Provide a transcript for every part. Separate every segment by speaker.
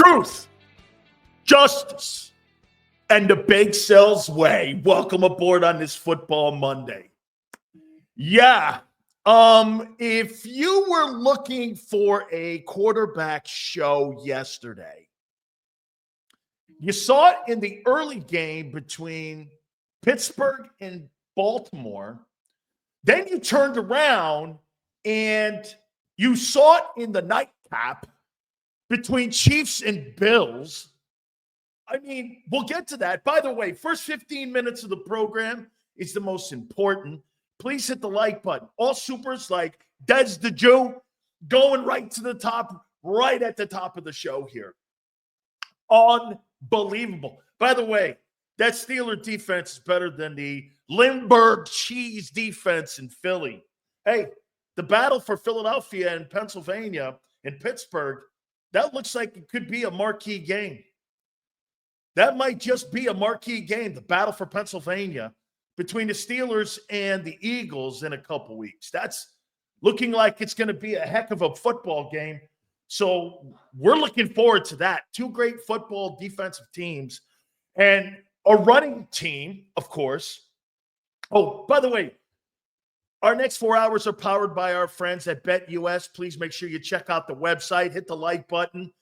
Speaker 1: Truth, justice, and the Bake Sales way. Welcome aboard on this Football Monday. Yeah, if you were looking for a quarterback show yesterday, you saw it in the early game between Pittsburgh and Baltimore. Then you turned around and you saw it in the nightcap between Chiefs and Bills. I mean, we'll get to that. By the way, first 15 minutes of the program is the most important. Please hit the like button. All supers like Des the Jew going right to the top, right at the top of the show here. Unbelievable. By the way, that Steeler defense is better than the Lindbergh cheese defense in Philly. Hey, the battle for Philadelphia and Pennsylvania and Pittsburgh, that looks like it could be a marquee game. That might just be a marquee game, the battle for Pennsylvania between the Steelers and the Eagles in a couple weeks. That's looking like it's going to be a heck of a football game. So we're looking forward to that. Two great football defensive teams and a running team, of course. Oh, by the way, our next 4 hours are powered by our friends at BetUS. Please make sure you check out the website, hit the like button,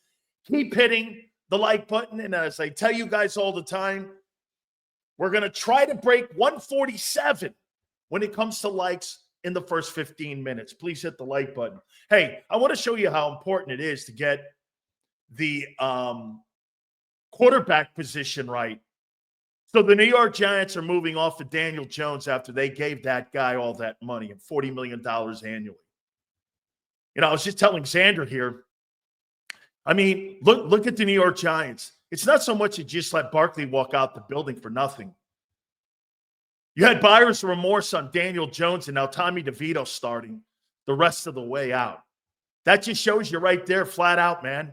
Speaker 1: keep hitting the like button. And as I tell you guys all the time, we're going to try to break 147 when it comes to likes in the first 15 minutes. Please hit the like button. Hey, I want to show you how important it is to get the quarterback position right. So the New York Giants are moving off of Daniel Jones after they gave that guy all that money and $40 million annually. You know, I was just telling Xander here, I mean, look at the New York Giants. It's not so much you just let Barkley walk out the building for nothing. You had buyer's remorse on Daniel Jones, and now Tommy DeVito starting the rest of the way out. That just shows you right there, flat out, man.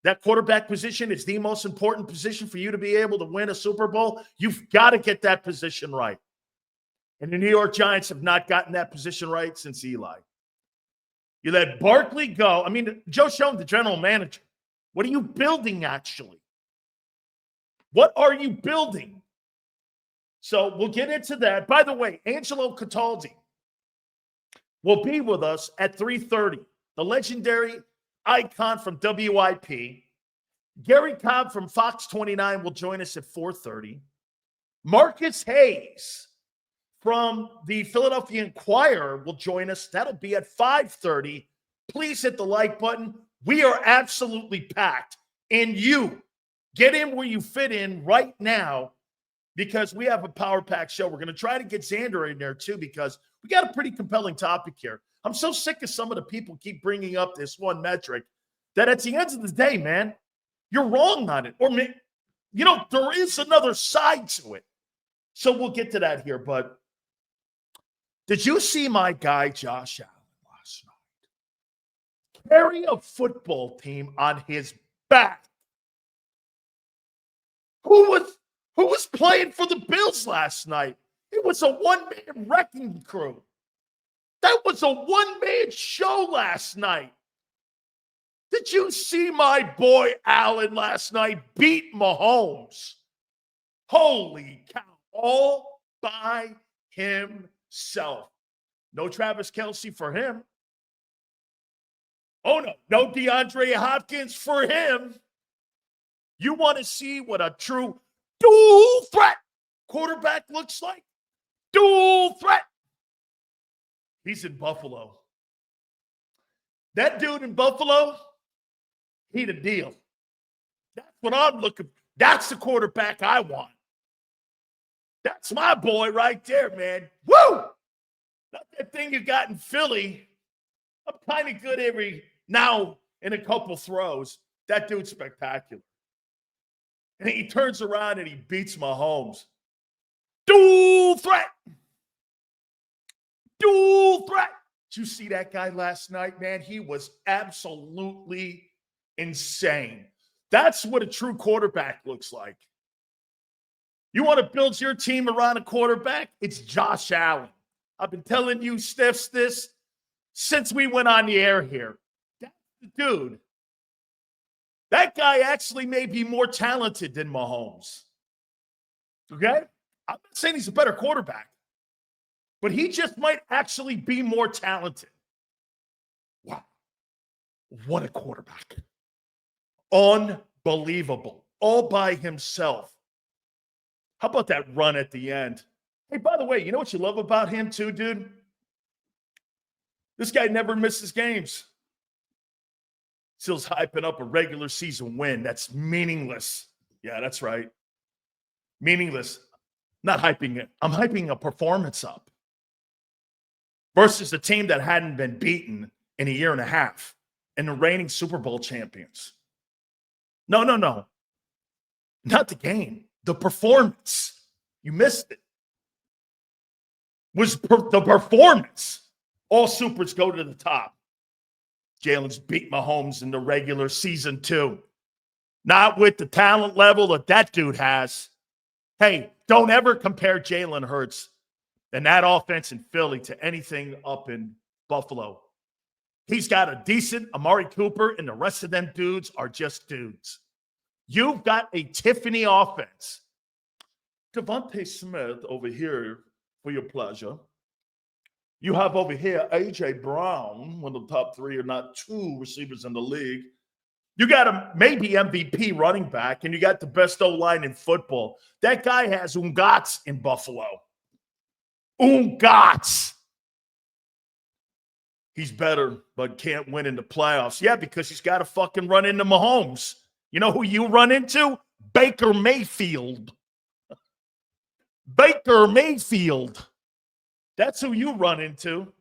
Speaker 1: That quarterback position is the most important position for you to be able to win a Super Bowl. You've got to get that position right. And the New York Giants have not gotten that position right since Eli. You let Barkley go. I mean, Joe Schoen, the general manager, what are you building actually? What are you building? So we'll get into that. By the way, Angelo Cataldi will be with us at 3:30. The legendary icon from WIP. Gary Cobb from Fox 29 will join us at 4:30. Marcus Hayes from the Philadelphia Inquirer will join us. That'll be at 5:30. Please hit the like button. We are absolutely packed. And you get in where you fit in right now because we have a power pack show. We're going to try to get Xander in there too because we got a pretty compelling topic here. I'm so sick of some of the people keep bringing up this one metric that at the end of the day, man, you're wrong on it. Or, you know, there is another side to it. So we'll get to that here. But did you see my guy, Josh Allen, last night carry a football team on his back? Who was playing for the Bills last night? It was a one-man wrecking crew. That was a one-man show last night. Did you see my boy Allen last night beat Mahomes? Holy cow. All by himself. No Travis Kelce for him. Oh, no DeAndre Hopkins for him. You want to see what a true dual threat quarterback looks like? Dual threat. He's in Buffalo. That dude in Buffalo, he the deal. That's what I'm looking for. That's the quarterback I want. That's my boy right there, man. Woo! Not that thing you got in Philly. I'm kind of good every now and a couple throws. That dude's spectacular. And he turns around and he beats Mahomes. Dual threat. Dual threat. Did you see that guy last night, man? He was absolutely insane. That's what a true quarterback looks like. You want to build your team around a quarterback? It's Josh Allen. I've been telling you, Stiffs, this since we went on the air here. That's the dude That guy actually may be more talented than Mahomes. Okay? I'm not saying he's a better quarterback, but he just might actually be more talented. Wow. What a quarterback. Unbelievable. All by himself. How about that run at the end? Hey, by the way, you know what you love about him too, dude? This guy never misses games. Still's hyping up a regular season win. That's meaningless. Yeah, that's right. Meaningless. Not hyping it. I'm hyping a performance up versus a team that hadn't been beaten in a year and a half and the reigning Super Bowl champions. No. Not the game. The performance. You missed it. Was the performance. All supers go to the top. Jalen's beat Mahomes in the regular season too. Not with the talent level that dude has. Hey, don't ever compare Jalen Hurts and that offense in Philly to anything up in Buffalo. He's got a decent Amari Cooper, and the rest of them dudes are just dudes. You've got a Tiffany offense. Devontae Smith over here for your pleasure. You have over here A.J. Brown, one of the top 3 or not 2 receivers in the league. You got a maybe MVP running back, and you got the best O-line in football. That guy has Ungats in Buffalo. Ungats. He's better, but can't win in the playoffs. Yeah, because he's got to fucking run into Mahomes. You know who you run into? Baker Mayfield. Baker Mayfield. That's who you run into.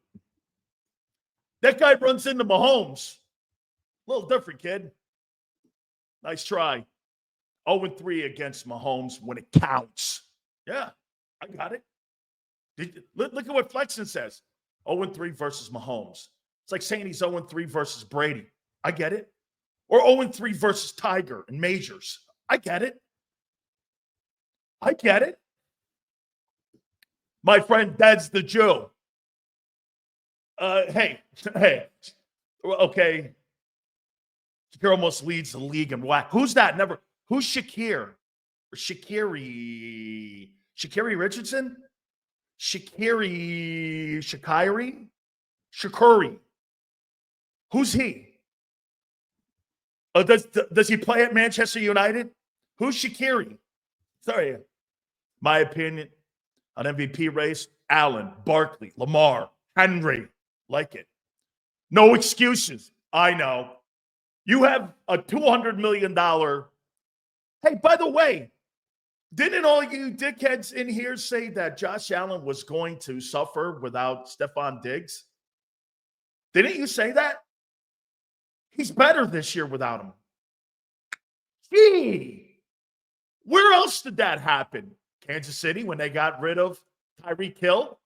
Speaker 1: That guy runs into Mahomes. A little different, kid. Nice try. 0-3 against Mahomes when it counts. Yeah, I got it. Look at what Flexen says. 0-3 versus Mahomes. It's like saying he's 0-3 versus Brady. I get it. Or 0-3 versus Tiger and Majors. I get it. I get it. My friend, that's the Joe. Hey. Okay. Shakir almost leads the league in whack. Who's that? Who's Shakir? Or Shakiri Richardson? Shakiri? Who's he? Does he play at Manchester United? Who's Shakiri? Sorry. My opinion on MVP race, Allen, Barkley, Lamar, Henry. Like it. No excuses. I know. You have a $200 million. Hey, by the way, didn't all you dickheads in here say that Josh Allen was going to suffer without Stephon Diggs? Didn't you say that? He's better this year without him. Gee, where else did that happen? Kansas City when they got rid of Tyreek Hill?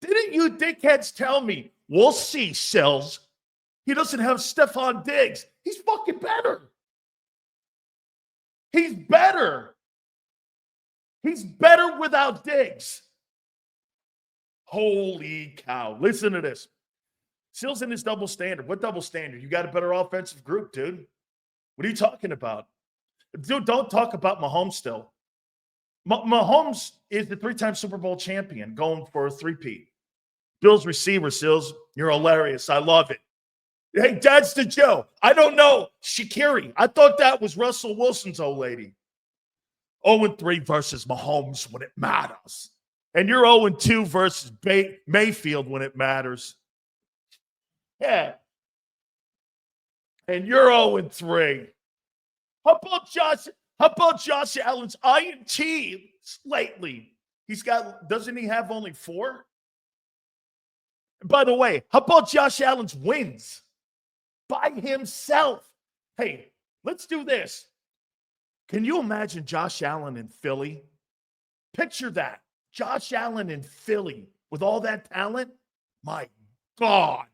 Speaker 1: Didn't you dickheads tell me, we'll see, Sills. He doesn't have Stephon Diggs. He's fucking better. He's better. He's better without Diggs. Holy cow. Listen to this. Sills in his double standard. What double standard? You got a better offensive group, dude. What are you talking about? Dude, don't talk about Mahomes still. Mahomes is the 3-time Super Bowl champion going for a 3-peat. Bills receiver, Sills. You're hilarious. I love it. Hey, that's the Joe. I don't know. Shakiri. I thought that was Russell Wilson's old lady. 0-3 versus Mahomes when it matters. And you're 0-2 versus Mayfield when it matters. Yeah. And you're 0-3. How about Josh Allen's INT lately? Doesn't he have only 4? By the way, how about Josh Allen's wins by himself? Hey, let's do this. Can you imagine Josh Allen in Philly? Picture that. Josh Allen in Philly with all that talent. My God.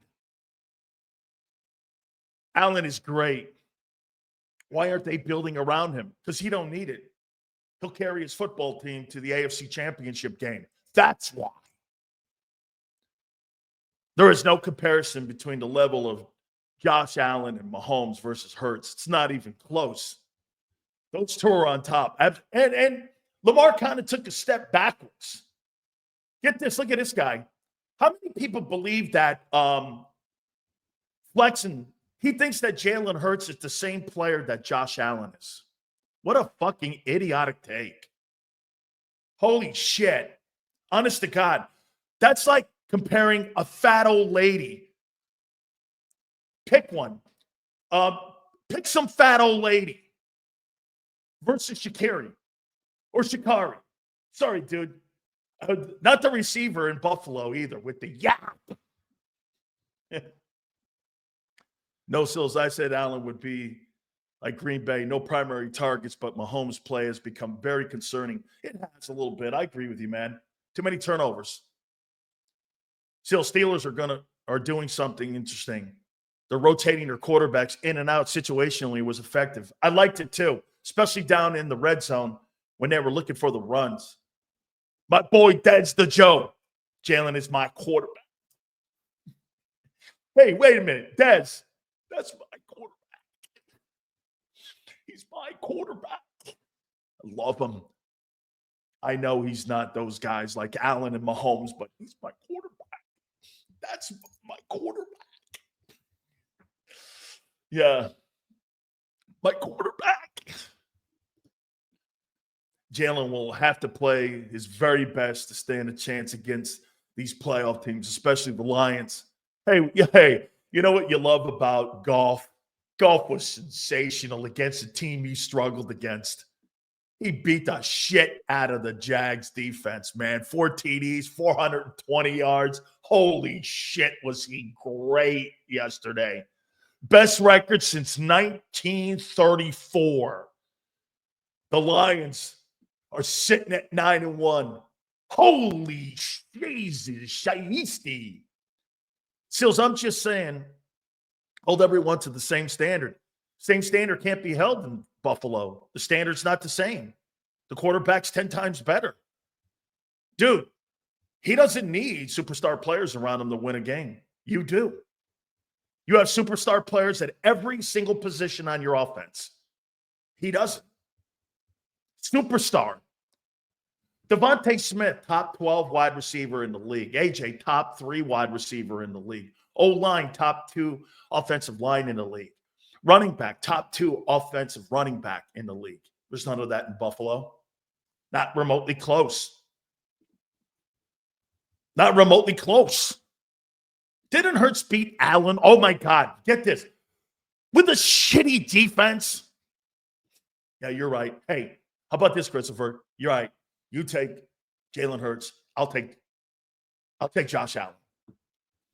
Speaker 1: Allen is great. Why aren't they building around him? Because he don't need it. He'll carry his football team to the AFC Championship game. That's why. There is no comparison between the level of Josh Allen and Mahomes versus Hurts. It's not even close. Those two are on top. And Lamar kind of took a step backwards. Get this. Look at this guy. How many people believe that flexing? He thinks that Jalen Hurts is the same player that Josh Allen is. What a fucking idiotic take. Holy shit. Honest to God. That's like comparing a fat old lady. Pick one. Pick some fat old lady versus Shakari or Shakari. Sorry, dude. Not the receiver in Buffalo either with the yap. No, Sills, I said Allen would be like Green Bay, no primary targets, but Mahomes' play has become very concerning. It has a little bit. I agree with you, man. Too many turnovers. Still, Steelers are doing something interesting. They're rotating their quarterbacks in and out situationally. Was effective. I liked it too, especially down in the red zone when they were looking for the runs. My boy, Dad's the Joe. Jalen is my quarterback. Hey, wait a minute. Dez, that's my quarterback. He's my quarterback. I love him. I know he's not those guys like Allen and Mahomes, but he's my quarterback. That's my quarterback. Yeah. My quarterback. Jalen will have to play his very best to stand a chance against these playoff teams, especially the Lions. Hey, you know what you love about golf? Golf was sensational against a team he struggled against. He beat the shit out of the Jags defense, man. 4 TDs, 420 yards. Holy shit, was he great yesterday. Best record since 1934. The Lions are sitting at 9-1. Holy Jesus, shiesty. Sills, I'm just saying, hold everyone to the same standard. Same standard can't be held in Buffalo. The standard's not the same. The quarterback's 10 times better. Dude, he doesn't need superstar players around him to win a game. You do. You have superstar players at every single position on your offense. He doesn't. Superstar. Devontae Smith, top 12 wide receiver in the league. AJ, top 3 wide receiver in the league. O-line, top 2 offensive line in the league. Running back, top 2 offensive running back in the league. There's none of that in Buffalo. Not remotely close. Not remotely close. Didn't Hurts beat Allen? Oh, my God. Get this. With a shitty defense. Yeah, you're right. Hey, how about this, Christopher? You're right. You take Jalen Hurts. I'll take Josh Allen.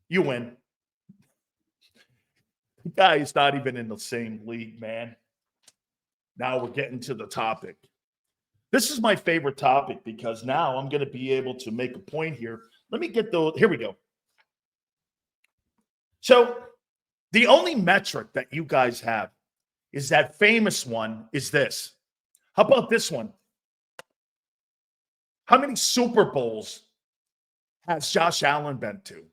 Speaker 1: You win. The guy is not even in the same league, man. Now we're getting to the topic. This is my favorite topic because now I'm going to be able to make a point here. Let me get those. Here we go. So the only metric that you guys have is that famous one is this. How about this one? How many Super Bowls has Josh Allen been to?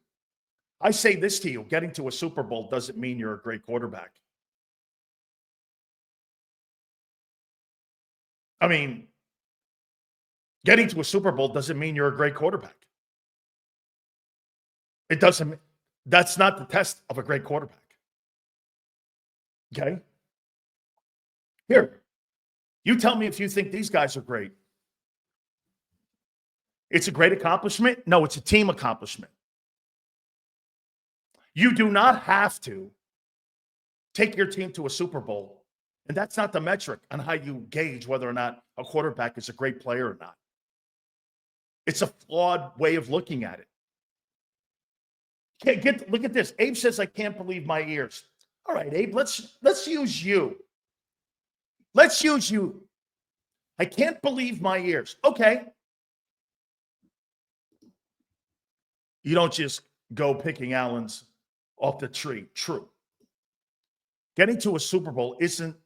Speaker 1: I say this to you, getting to a Super Bowl doesn't mean you're a great quarterback. I mean, getting to a Super Bowl doesn't mean you're a great quarterback. It doesn't. That's not the test of a great quarterback. Okay? Here, you tell me if you think these guys are great. It's a great accomplishment? No, it's a team accomplishment. You do not have to take your team to a Super Bowl, and that's not the metric on how you gauge whether or not a quarterback is a great player or not. It's a flawed way of looking at it. Look at this. Abe says, I can't believe my ears. All right, Abe, let's use you. Let's use you. I can't believe my ears. Okay. You don't just go picking Allen's off the tree. True. Getting to a Super Bowl isn't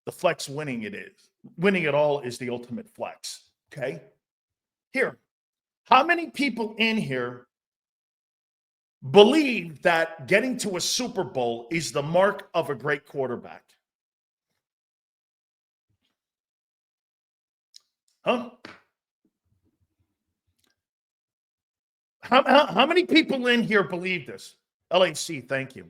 Speaker 1: the flex winning it is. Winning it all is the ultimate flex. Okay? Here. How many people in here believe that getting to a Super Bowl is the mark of a great quarterback? Huh? How many people in here believe this? LAC, thank you.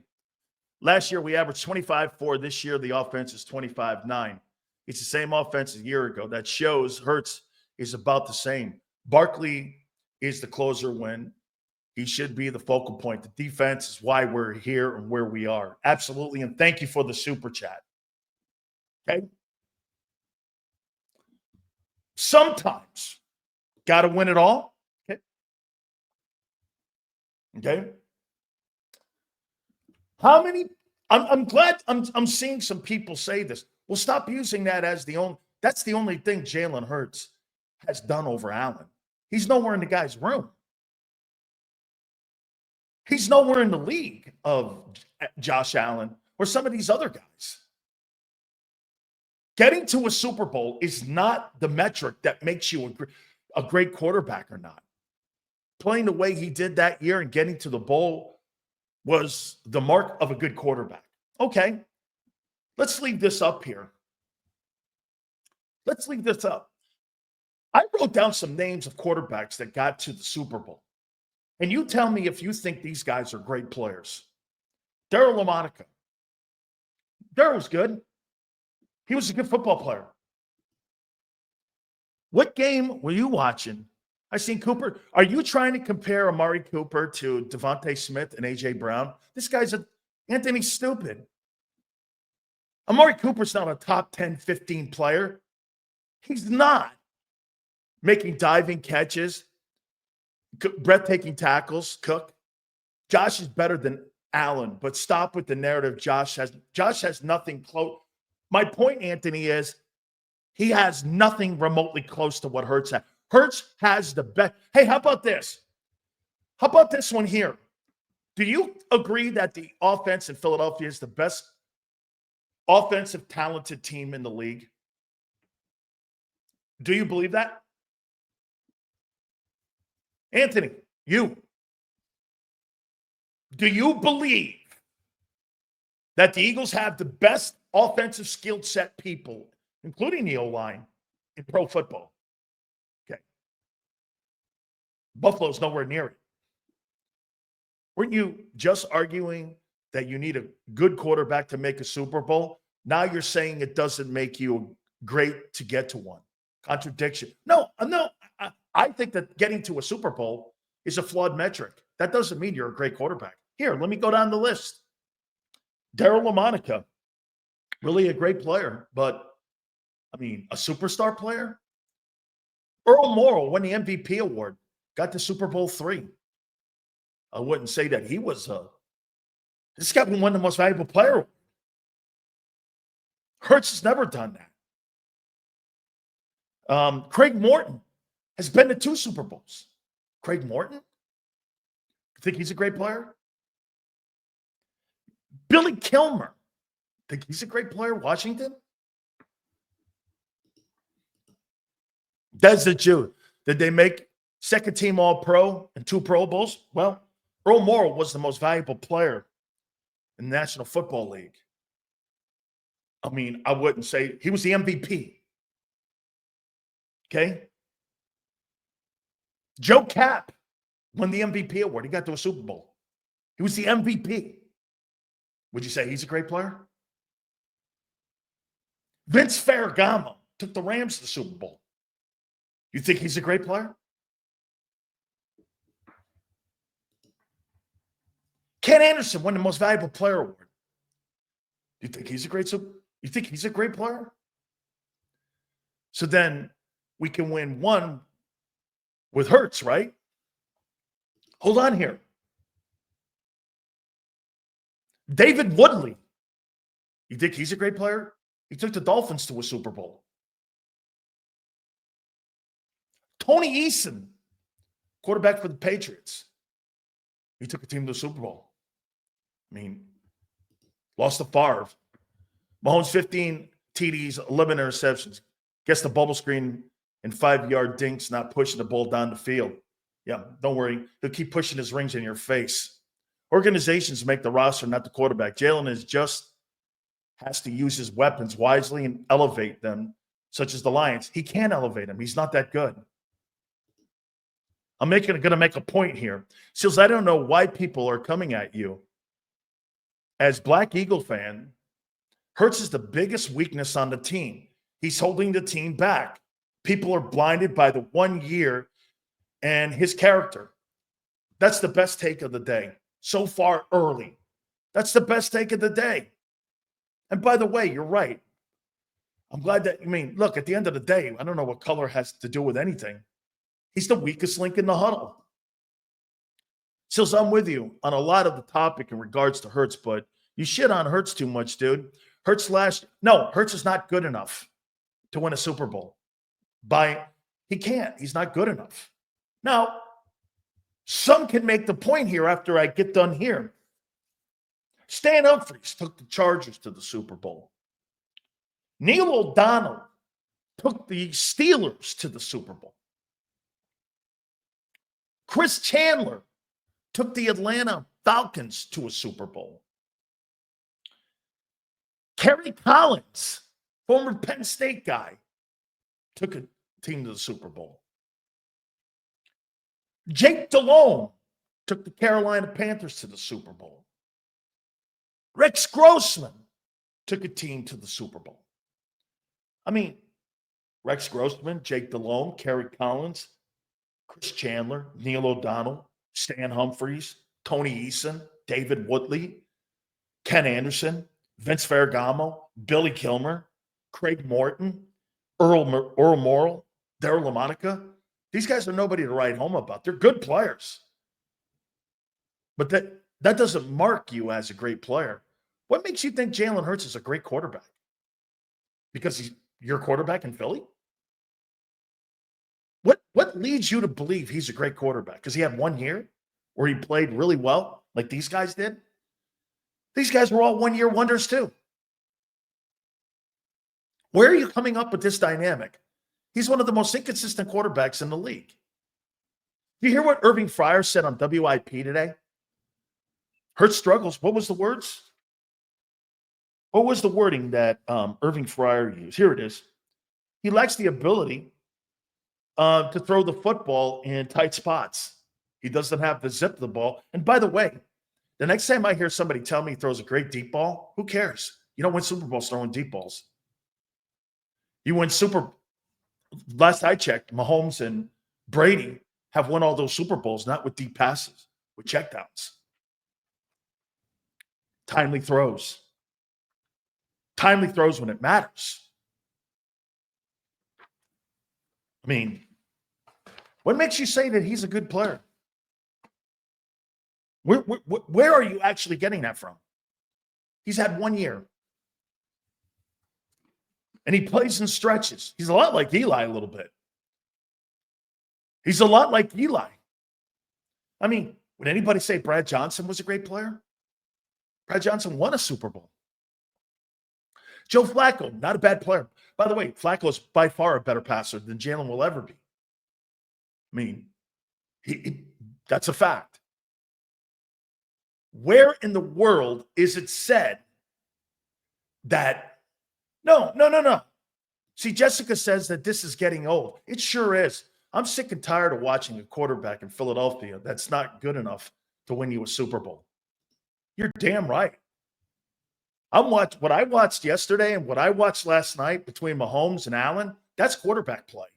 Speaker 1: Last year, we averaged 25-4. This year, the offense is 25-9. It's the same offense a year ago. That shows Hurts is about the same. Barkley is the closer when he should be the focal point. The defense is why we're here and where we are. Absolutely. And thank you for the super chat. Okay. Sometimes got to win it all. Okay. Okay. How many? I'm glad I'm seeing some people say this. Well, stop using that as that's the only thing Jalen Hurts has done over Allen. He's nowhere in the guy's room. He's nowhere in the league of Josh Allen or some of these other guys. Getting to a Super Bowl is not the metric that makes you a great quarterback or not. Playing the way he did that year and getting to the bowl was the mark of a good quarterback. Okay, let's leave this up here. Let's leave this up. I wrote down some names of quarterbacks that got to the Super Bowl. And you tell me if you think these guys are great players. Darryl LaMonica. Darryl was good. He was a good football player. What game were you watching? I seen Cooper. Are you trying to compare Amari Cooper to Devontae Smith and A.J. Brown? This guy's Anthony's stupid. Amari Cooper's not a top 10, 15 player. He's not making diving catches, breathtaking tackles, Cook. Josh is better than Allen, but stop with the narrative. Josh has nothing close. My point, Anthony, is he has nothing remotely close to what Hurts has. Hurts has the best. Hey, how about this? How about this one here? Do you agree that the offense in Philadelphia is the best offensive talented team in the league? Do you believe that? Anthony, do you believe that the Eagles have the best offensive skill set people, including the O-line, in pro football? Okay. Buffalo's nowhere near it. Weren't you just arguing that you need a good quarterback to make a Super Bowl? Now you're saying it doesn't make you great to get to one. Contradiction. No. I think that getting to a Super Bowl is a flawed metric. That doesn't mean you're a great quarterback. Here, let me go down the list. Darryl LaMonica, really a great player, but, I mean, a superstar player? Earl Morrall won the MVP award, got to Super Bowl III. I wouldn't say that he was this guy won the most valuable player. Hurts has never done that. Craig Morton has been to 2 Super Bowls. Craig Morton? You think he's a great player? Billy Kilmer. Think he's a great player? Washington? That's the Jew. Did they make second team All-Pro and 2 Pro Bowls? Well, Earl Morrall was the most valuable player in the National Football League. I mean, I wouldn't say he was the MVP. Okay? Joe Kapp won the MVP award. He got to a Super Bowl. He was the MVP. Would you say he's a great player? Vince Ferragamo took the Rams to the Super Bowl. You think he's a great player? Ken Anderson won the most valuable player award. You think he's a great player? So then we can win one with Hurts, right? Hold on here. David Woodley. You think he's a great player? He took the Dolphins to a Super Bowl. Tony Eason, quarterback for the Patriots. He took a team to the Super Bowl. I mean, lost to Favre. Mahomes 15 TDs, 11 interceptions. Gets the bubble screen and 5-yard dinks, not pushing the ball down the field. Yeah, don't worry. He'll keep pushing his rings in your face. Organizations make the roster, not the quarterback. Jalen has to use his weapons wisely and elevate them, such as the Lions. He can't elevate them. He's not that good. I'm going to make a point here. Seals, I don't know why people are coming at you. As Black Eagle fan, Hurts is the biggest weakness on the team. He's holding the team back. People are blinded by the 1 year and his character. That's the best take of the day. So far early. That's the best take of the day. And by the way, you're right. I'm glad that, look, at the end of the day, I don't know what color has to do with anything. He's the weakest link in the huddle. Sills, I'm with you on a lot of the topic in regards to Hurts, but you shit on Hurts too much, dude. Hurts is not good enough to win a Super Bowl. He can't. He's not good enough. Now, some can make the point here after I get done here. Stan Humphries took the Chargers to the Super Bowl. Neil O'Donnell took the Steelers to the Super Bowl. Chris Chandler took the Atlanta Falcons to a Super Bowl. Kerry Collins, former Penn State guy, took a team to the Super Bowl. Jake Delhomme took the Carolina Panthers to the Super Bowl. Rex Grossman took a team to the Super Bowl. Rex Grossman, Jake Delhomme, Kerry Collins, Chris Chandler, Neil O'Donnell, Stan Humphries, Tony Eason, David Woodley, Ken Anderson, Vince Ferragamo, Billy Kilmer, Craig Morton, Earl Morrill, Darryl LaMonica. These guys are nobody to write home about. They're good players. But that doesn't mark you as a great player. What makes you think Jalen Hurts is a great quarterback? Because he's your quarterback in Philly? What leads you to believe he's a great quarterback? Because he had 1 year where he played really well like these guys did? These guys were all 1 year wonders too. Where are you coming up with this dynamic? He's one of the most inconsistent quarterbacks in the league. You hear what Irving Fryer said on WIP today? Hurts struggles. What was the words? What was the wording that Irving Fryer used? Here it is. He lacks the ability to throw the football in tight spots. He doesn't have the zip of the ball. And by the way, the next time I hear somebody tell me he throws a great deep ball, who cares? You don't win Super Bowls throwing deep balls. You win last I checked, Mahomes and Brady have won all those Super Bowls, not with deep passes, with checkdowns. Timely throws. Timely throws when it matters. What makes you say that he's a good player? Where are you actually getting that from? He's had 1 year. And he plays in stretches. He's a lot like Eli a little bit. He's a lot like Eli. Would anybody say Brad Johnson was a great player? Brad Johnson won a Super Bowl. Joe Flacco, not a bad player. By the way, Flacco is by far a better passer than Jalen will ever be. That's a fact. Where in the world is it said that No. See, Jessica says that this is getting old. It sure is. I'm sick and tired of watching a quarterback in Philadelphia that's not good enough to win you a Super Bowl. You're damn right. What I watched yesterday and what I watched last night between Mahomes and Allen, that's quarterback play.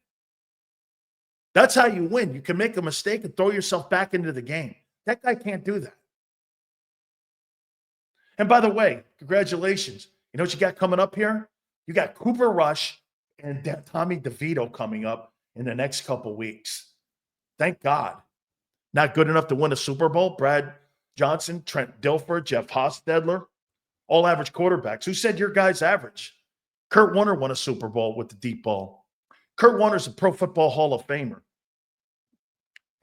Speaker 1: That's how you win. You can make a mistake and throw yourself back into the game. That guy can't do that. And by the way, congratulations. You know what you got coming up here? You got Cooper Rush and Tommy DeVito coming up in the next couple weeks. Thank God. Not good enough to win a Super Bowl. Brad Johnson, Trent Dilfer, Jeff Hostetler, all average quarterbacks. Who said your guy's average? Kurt Warner won a Super Bowl with the deep ball. Kurt Warner's a Pro Football Hall of Famer.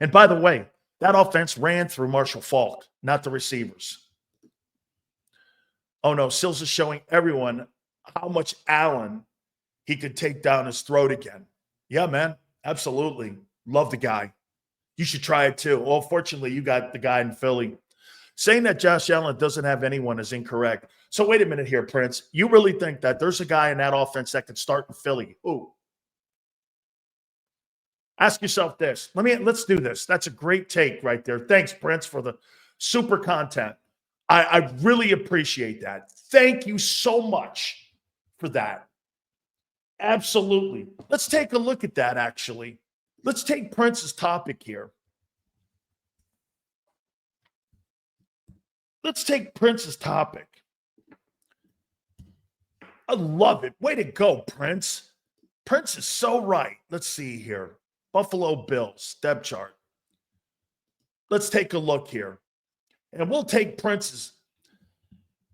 Speaker 1: And by the way, that offense ran through Marshall Faulk, not the receivers. Oh no, Sills is showing everyone how much Allen he could take down his throat again. Yeah, man, absolutely. Love the guy. You should try it too. Well, fortunately, you got the guy in Philly. Saying that Josh Allen doesn't have anyone is incorrect. So wait a minute here, Prince. You really think that there's a guy in that offense that could start in Philly? Who? Ask yourself this. Let's do this. That's a great take right there. Thanks, Prince, for the super content. I really appreciate that. Thank you so much for that. Absolutely. Let's take a look at that, actually. Let's take Prince's topic here. Let's take Prince's topic. I love it. Way to go, Prince. Prince is so right. Let's see here. Buffalo Bills, depth chart. Let's take a look here. And we'll take Prince's.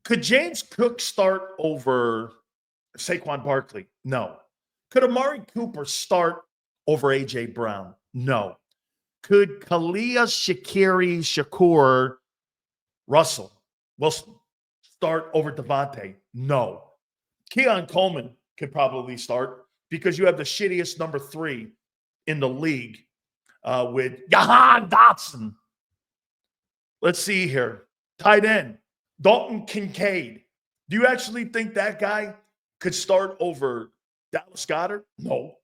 Speaker 1: Could James Cook start over Saquon Barkley? No. Could Amari Cooper start over A.J. Brown? No. Could Khalil Shakur Russell Wilson start over Devontae? No. Keon Coleman could probably start because you have the shittiest number 3 in the league with Jahan Dotson. Let's see here. Tight end, Dalton Kincaid. Do you actually think that guy could start over Dallas Goedert? No.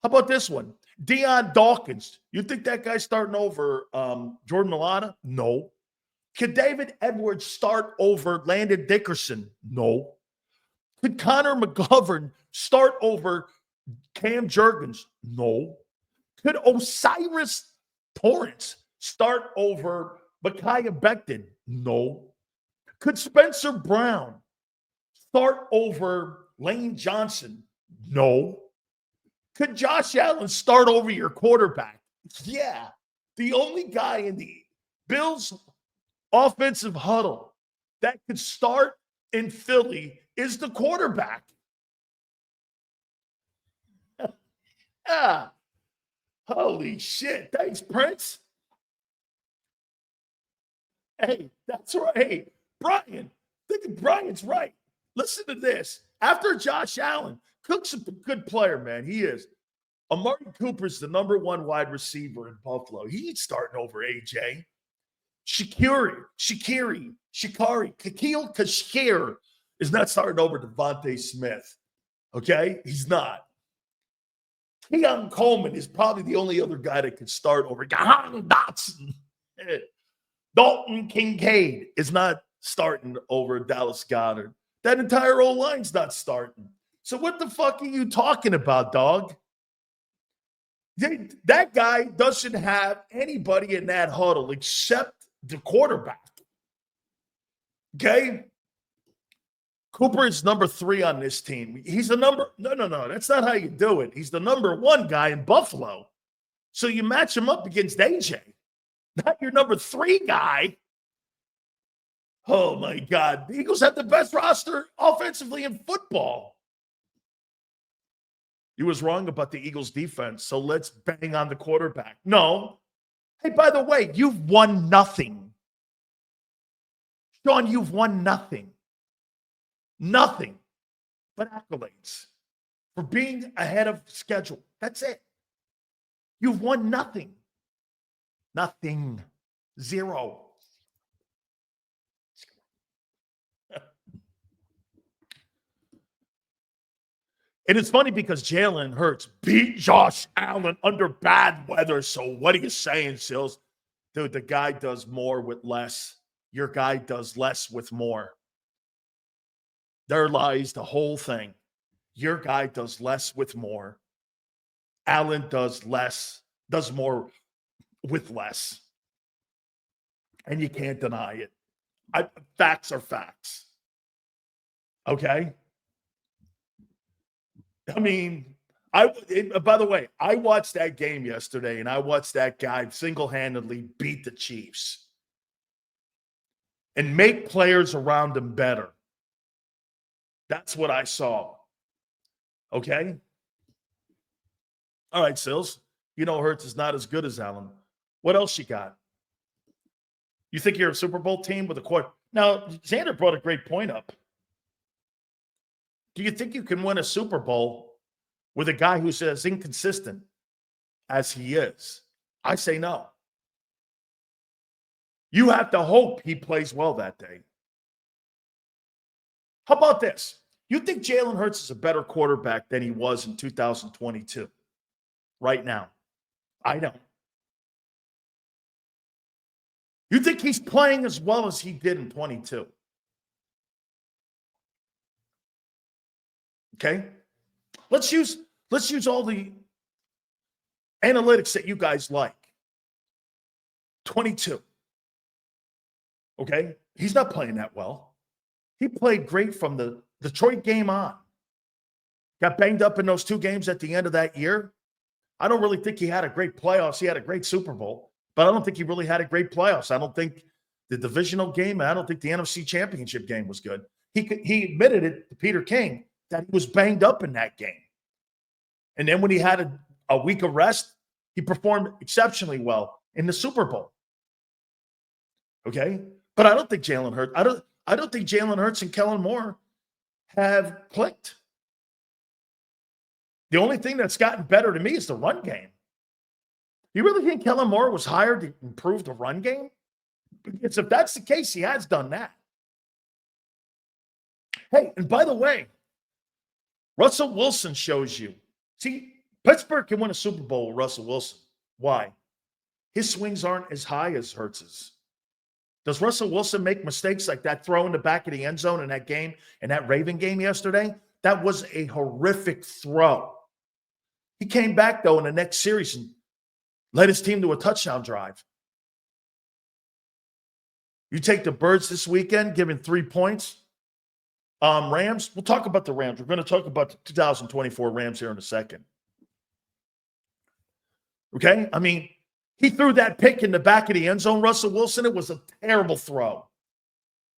Speaker 1: How about this one? Deion Dawkins. You think that guy's starting over Jordan Mailata? No. Could David Edwards start over Landon Dickerson? No. Could Connor McGovern start over Cam Jurgens? No. Could Osiris Torrance start over Micaiah Becton? No. Could Spencer Brown start over Lane Johnson? No. Could Josh Allen start over your quarterback? Yeah. The only guy in the Bills offensive huddle that could start in Philly is the quarterback. Ah, holy shit. Thanks, Prince. Hey, that's right. Hey, Brian, I think Brian's right. Listen to this. After Josh Allen, Cook's a good player, man. He is. Amari Cooper's the number 1 wide receiver in Buffalo. He's starting over AJ. Khalil Kashir is not starting over Devontae Smith. Okay? He's not. Keon Coleman is probably the only other guy that could start over Jahan Dotson. Dalton Kincaid is not starting over Dallas Goedert. That entire O-line's not starting. So what the fuck are you talking about, dog? That guy doesn't have anybody in that huddle except the quarterback. Okay? Cooper is number 3 on this team. He's the number. No. That's not how you do it. He's the number 1 guy in Buffalo. So you match him up against AJ, not your number 3 guy. Oh, my God. The Eagles have the best roster offensively in football. He was wrong about the Eagles' defense, so let's bang on the quarterback. No. Hey, by the way, you've won nothing. Sean, you've won nothing. Nothing but accolades for being ahead of schedule. That's it. You've won nothing. Nothing. Zero. And it's funny because Jalen Hurts beat Josh Allen under bad weather. So what are you saying, Sills? Dude, the guy does more with less. Your guy does less with more. There lies the whole thing. Your guy does less with more. Allen does more with less. And you can't deny it. Facts are facts. Okay? I mean, by the way, I watched that game yesterday, and I watched that guy single-handedly beat the Chiefs and make players around him better. That's what I saw. Okay? All right, Sills. You know Hurts is not as good as Allen. What else you got? You think you're a Super Bowl team with a quarter? Now, Xander brought a great point up. Do you think you can win a Super Bowl with a guy who's as inconsistent as he is? I say no. You have to hope he plays well that day. How about this? You think Jalen Hurts is a better quarterback than he was in 2022 right now? I don't. You think he's playing as well as he did in 22? Okay? Let's use all the analytics that you guys like. 22. Okay? He's not playing that well. He played great from the Detroit game on. Got banged up in those 2 games at the end of that year. I don't really think he had a great playoffs. He had a great Super Bowl, but I don't think he really had a great playoffs. I don't think the divisional game, I don't think the NFC Championship game was good. He admitted it to Peter King that he was banged up in that game. And then when he had a week of rest, he performed exceptionally well in the Super Bowl. Okay? But I don't think Jalen Hurts, I don't think Jalen Hurts and Kellen Moore have clicked. The only thing that's gotten better to me is the run game. You really think Kellen Moore was hired to improve the run game? Because if that's the case, he has done that. Hey, and by the way, Russell Wilson shows you. See, Pittsburgh can win a Super Bowl with Russell Wilson. Why? His swings aren't as high as Hurts's. Does Russell Wilson make mistakes like that throw in the back of the end zone in that game, in that Raven game yesterday? That was a horrific throw. He came back, though, in the next series and led his team to a touchdown drive. You take the Birds this weekend, giving 3 points. Rams, we'll talk about the Rams. We're going to talk about the 2024 Rams here in a second. Okay? I mean, he threw that pick in the back of the end zone, Russell Wilson. It was a terrible throw.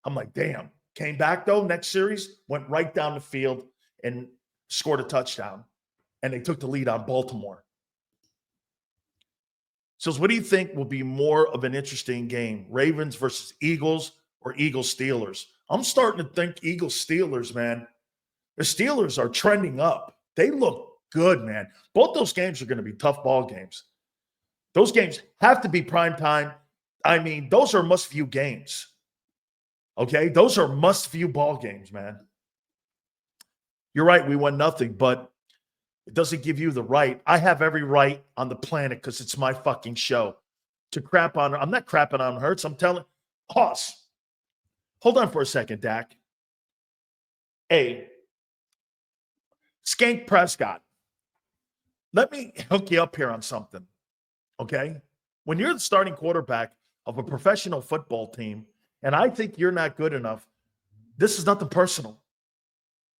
Speaker 1: I'm like, damn. Came back, though, next series, went right down the field and scored a touchdown. And they took the lead on Baltimore. So what do you think will be more of an interesting game? Ravens versus Eagles or Eagles-Steelers? I'm starting to think Eagles-Steelers, man. The Steelers are trending up. They look good, man. Both those games are going to be tough ball games. Those games have to be prime time. I mean, those are must-view games. Okay? Those are must-view ball games, man. You're right, we won nothing, but it doesn't give you the right. I have every right on the planet because it's my fucking show to crap on. I'm not crapping on Hurts. I'm telling Hoss. Hold on for a second, Dak. Hey, Skank Prescott. Let me hook you up here on something. Okay? When you're the starting quarterback of a professional football team, and I think you're not good enough, this is nothing personal.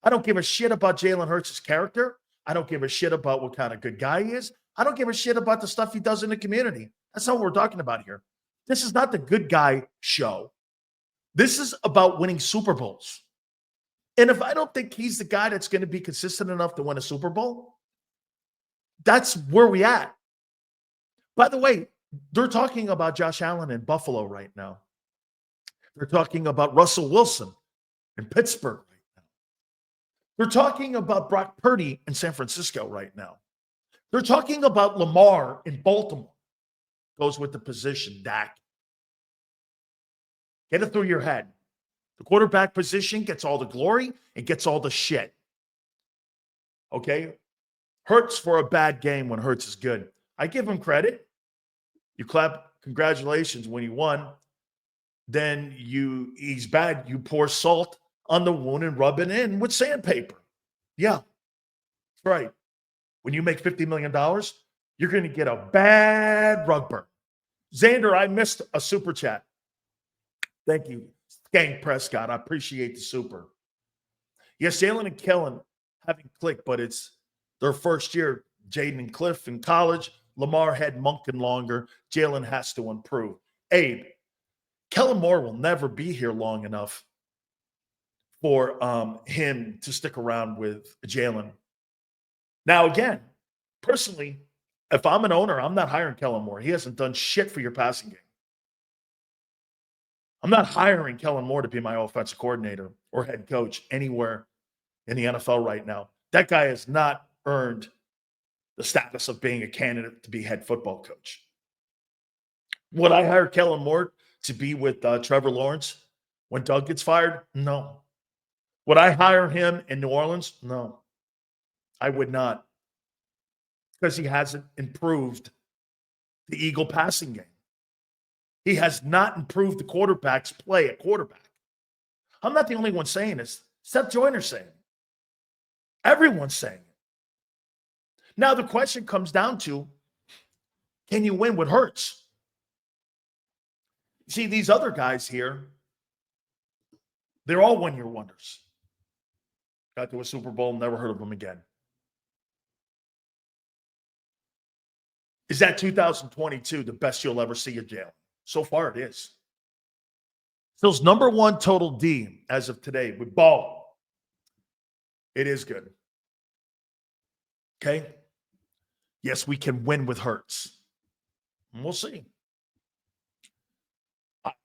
Speaker 1: I don't give a shit about Jalen Hurts' character. I don't give a shit about what kind of good guy he is. I don't give a shit about the stuff he does in the community. That's not what we're talking about here. This is not the good guy show. This is about winning Super Bowls. And if I don't think he's the guy that's going to be consistent enough to win a Super Bowl, that's where we at. By the way, they're talking about Josh Allen in Buffalo right now. They're talking about Russell Wilson in Pittsburgh. They're talking about Brock Purdy in San Francisco right now. They're talking about Lamar in Baltimore. Goes with the position, Dak. Get it through your head. The quarterback position gets all the glory and gets all the shit. Okay? Hurts for a bad game when Hurts is good. I give him credit. You clap congratulations when he won. Then he's bad. You pour salt on the wound and rub it in with sandpaper. Yeah, that's right. When you make $50 million, you're going to get a bad rug burn. Xander, I missed a super chat. Thank you, Skank Prescott. I appreciate the super. Yes, Jalen and Kellen haven't clicked, but it's their first year. Jaden and Cliff in college. Lamar had Monken longer. Jalen has to improve. Abe, Kellen Moore will never be here long enough for him to stick around with Jalen. Now, again, personally, if I'm an owner, I'm not hiring Kellen Moore. He hasn't done shit for your passing game. I'm not hiring Kellen Moore to be my offensive coordinator or head coach anywhere in the NFL right now. That guy has not earned the status of being a candidate to be head football coach. Would I hire Kellen Moore to be with Trevor Lawrence when Doug gets fired? No. Would I hire him in New Orleans? No, I would not, because he hasn't improved the Eagle passing game. He has not improved the quarterback's play at quarterback. I'm not the only one saying this. Seth Joyner's saying it. Everyone's saying it. Now the question comes down to, can you win with Hurts? See, these other guys here, they're all one-year wonders. Got to a Super Bowl, never heard of them again. Is that 2022 the best you'll ever see at Jalen? So far it is. Phil's number one total D as of today with ball. It is good. Okay? Yes, we can win with Hurts. And we'll see.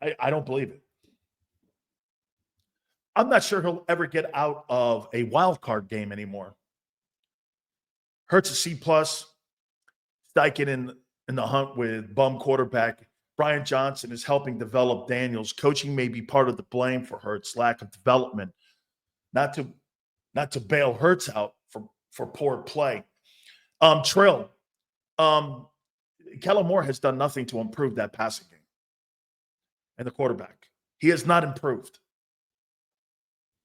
Speaker 1: I don't believe it. I'm not sure he'll ever get out of a wild card game anymore. Hurts a C+. Steichen in the hunt with bum quarterback. Brian Johnson is helping develop Daniels. Coaching may be part of the blame for Hurts' lack of development. Not to bail Hurts out for poor play. Trill. Kellen Moore has done nothing to improve that passing game. And the quarterback. He has not improved.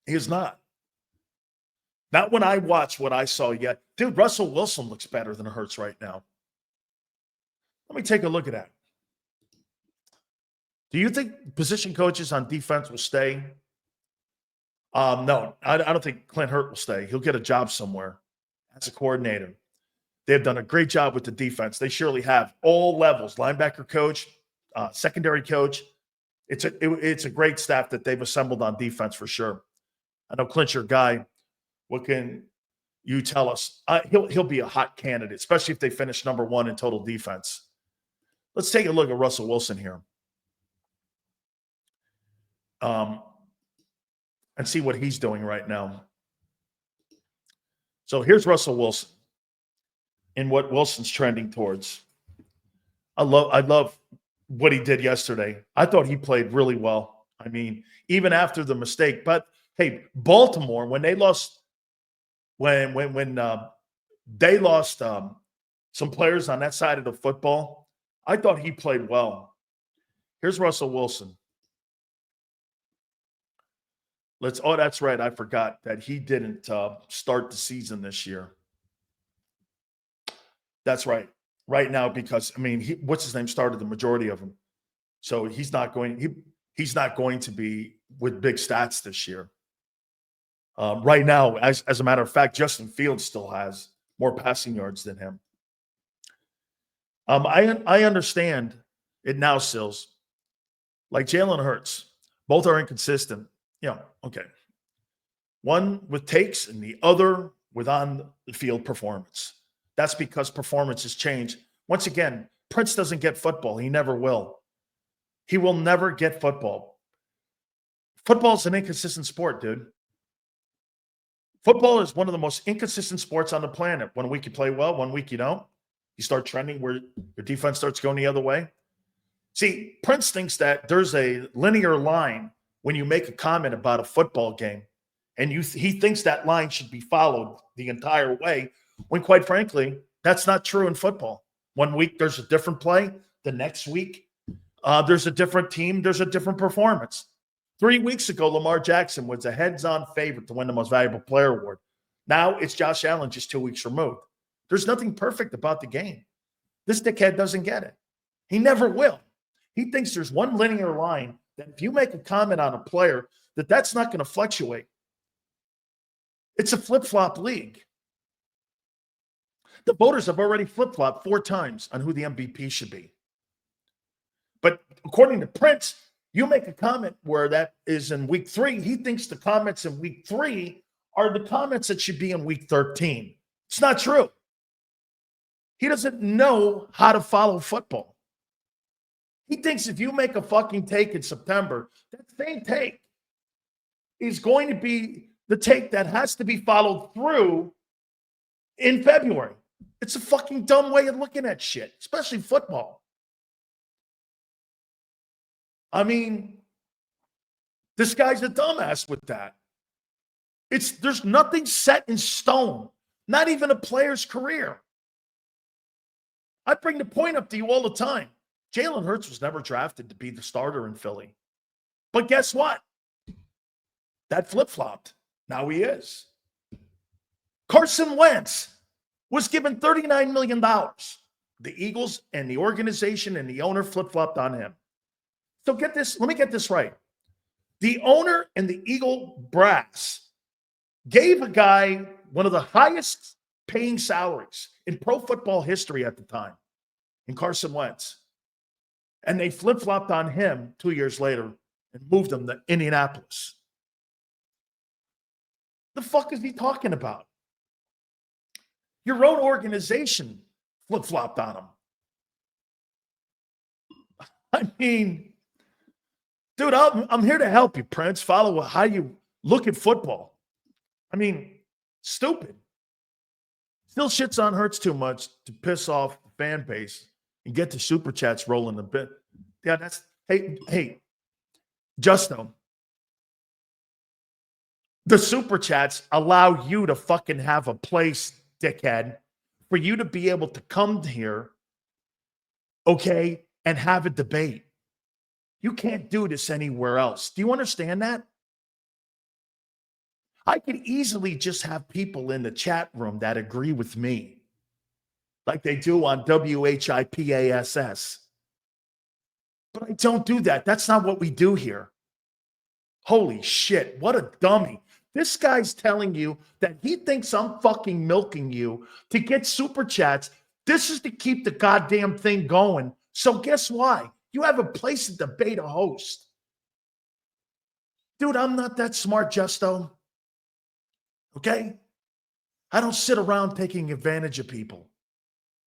Speaker 1: He is not. Not when I watched what I saw yet. Dude, Russell Wilson looks better than Hurts right now. Let me take a look at that. Do you think position coaches on defense will stay? No, I don't think Clint Hurt will stay. He'll get a job somewhere as a coordinator. They've done a great job with the defense. They surely have. All levels, linebacker coach, secondary coach. It's a great staff that they've assembled on defense for sure. I know Clint's your guy. What can you tell us? He'll be a hot candidate, especially if they finish number one in total defense. Let's take a look at Russell Wilson here. And see what he's doing right now. So here's Russell Wilson and what Wilson's trending towards. I love what he did yesterday. I thought he played really well. I mean, even after the mistake. But hey, Baltimore, when they lost, when they lost some players on that side of the football, I thought he played well. Here's Russell Wilson. Oh, that's right. I forgot that he didn't start the season this year. That's right. Right now, because, I mean, what's his name started the majority of them. So he's not going to be with big stats this year. Right now, as a matter of fact, Justin Fields still has more passing yards than him. I understand it now, Sills. Like Jalen Hurts, both are inconsistent. Yeah, okay. One with takes and the other with on-the-field performance. That's because performance has changed. Once again, Prince doesn't get football. He never will. He will never get football. Football is an inconsistent sport, dude. Football is one of the most inconsistent sports on the planet. 1 week you play well, 1 week you don't. You start trending where your defense starts going the other way. See, Prince thinks that there's a linear line when you make a comment about a football game, and he thinks that line should be followed the entire way, when quite frankly, that's not true in football. 1 week there's a different play. The next week there's a different team. There's a different performance. 3 weeks ago, Lamar Jackson was a heads-on favorite to win the Most Valuable Player award. Now it's Josh Allen just 2 weeks removed. There's nothing perfect about the game. This dickhead doesn't get it. He never will. He thinks there's one linear line that if you make a comment on a player, that's not going to fluctuate. It's a flip-flop league. The voters have already flip-flopped 4 times on who the MVP should be. But according to Prince, you make a comment where that is in week 3. He thinks the comments in week 3 are the comments that should be in week 13. It's not true. He doesn't know how to follow football. He thinks if you make a fucking take in September, that same take is going to be the take that has to be followed through in February. It's a fucking dumb way of looking at shit, especially football. I mean, this guy's a dumbass with that. There's nothing set in stone, not even a player's career. I bring the point up to you all the time. Jalen Hurts was never drafted to be the starter in Philly. But guess what? That flip-flopped. Now he is. Carson Wentz was given $39 million. The Eagles and the organization and the owner flip-flopped on him. So get this, let me get this right. The owner and the Eagle brass gave a guy one of the highest paying salaries in pro football history at the time, in Carson Wentz. And they flip-flopped on him 2 years later and moved him to Indianapolis. The fuck is he talking about? Your own organization flip-flopped on him. I mean, dude, I'm here to help you, Prince. Follow how you look at football. I mean, stupid. Still shits on Hurts too much to piss off the fan base and get the super chats rolling a bit. Yeah, that's, hey, Justo. The super chats allow you to fucking have a place, dickhead, for you to be able to come here, okay, and have a debate. You can't do this anywhere else. Do you understand that? I could easily just have people in the chat room that agree with me, like they do on WHIPASS. But I don't do that. That's not what we do here. Holy shit, what a dummy. This guy's telling you that he thinks I'm fucking milking you to get super chats. This is to keep the goddamn thing going. So guess why? You have a place to debate a host. Dude, I'm not that smart, Justo. Okay? I don't sit around taking advantage of people.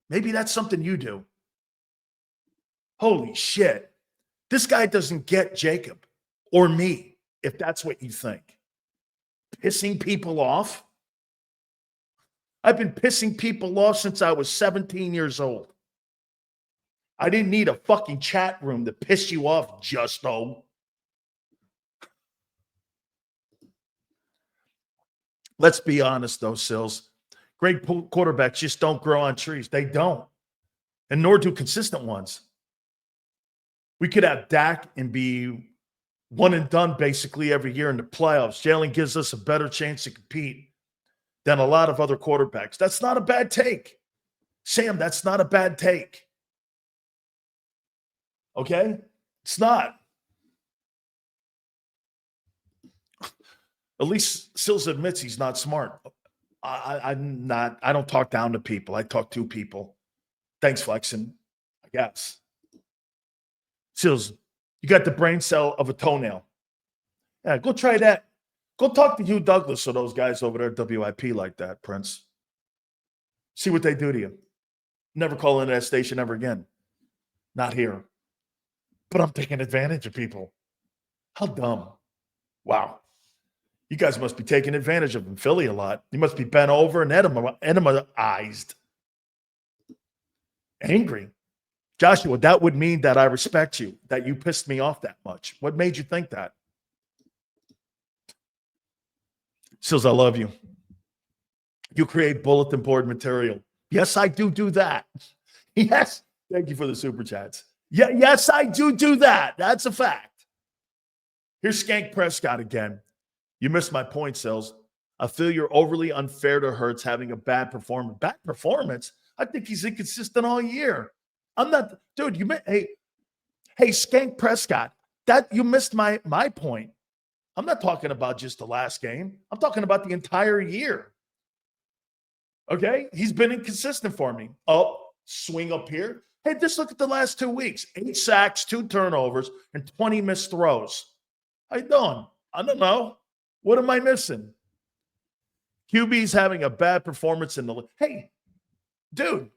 Speaker 1: Maybe that's something you do. Holy shit. This guy doesn't get JAKIB or me, if that's what you think. Pissing people off? I've been pissing people off since I was 17 years old. I didn't need a fucking chat room to piss you off, Justo. Let's be honest, though, Sills. Great quarterbacks just don't grow on trees. They don't. And nor do consistent ones. We could have Dak and be one and done basically every year in the playoffs. Jalen gives us a better chance to compete than a lot of other quarterbacks. That's not a bad take. Sam, that's not a bad take. Okay? It's not. At least Sills admits he's not smart. I'm not. I don't talk down to people. I talk to people. Thanks, Flexen. I guess. Sills, you got the brain cell of a toenail. Yeah, go try that. Go talk to Hugh Douglas or those guys over there at WIP like that, Prince. See what they do to you. Never call into that station ever again. Not here. But I'm taking advantage of people. How dumb. Wow. You guys must be taking advantage of in Philly a lot. You must be bent over and enemized. Angry. Joshua, that would mean that I respect you, that you pissed me off that much. What made you think that? Sills, I love you. You create bulletin board material. Yes, I do that. Yes. Thank you for the super chats. Yeah, yes, I do that. That's a fact. Here's Skank Prescott again. You missed my point, Sills. I feel you're overly unfair to Hurts having a bad performance. Bad performance? I think he's inconsistent all year. I'm not, dude, hey, Skank Prescott, that you missed my point. I'm not talking about just the last game. I'm talking about the entire year. Okay? He's been inconsistent for me. Up, swing up here. Hey, just look at the last 2 weeks. 8 sacks, 2 turnovers, and 20 missed throws. How you doing? I don't know. What am I missing? QB's having a bad performance in the league. Hey, dude,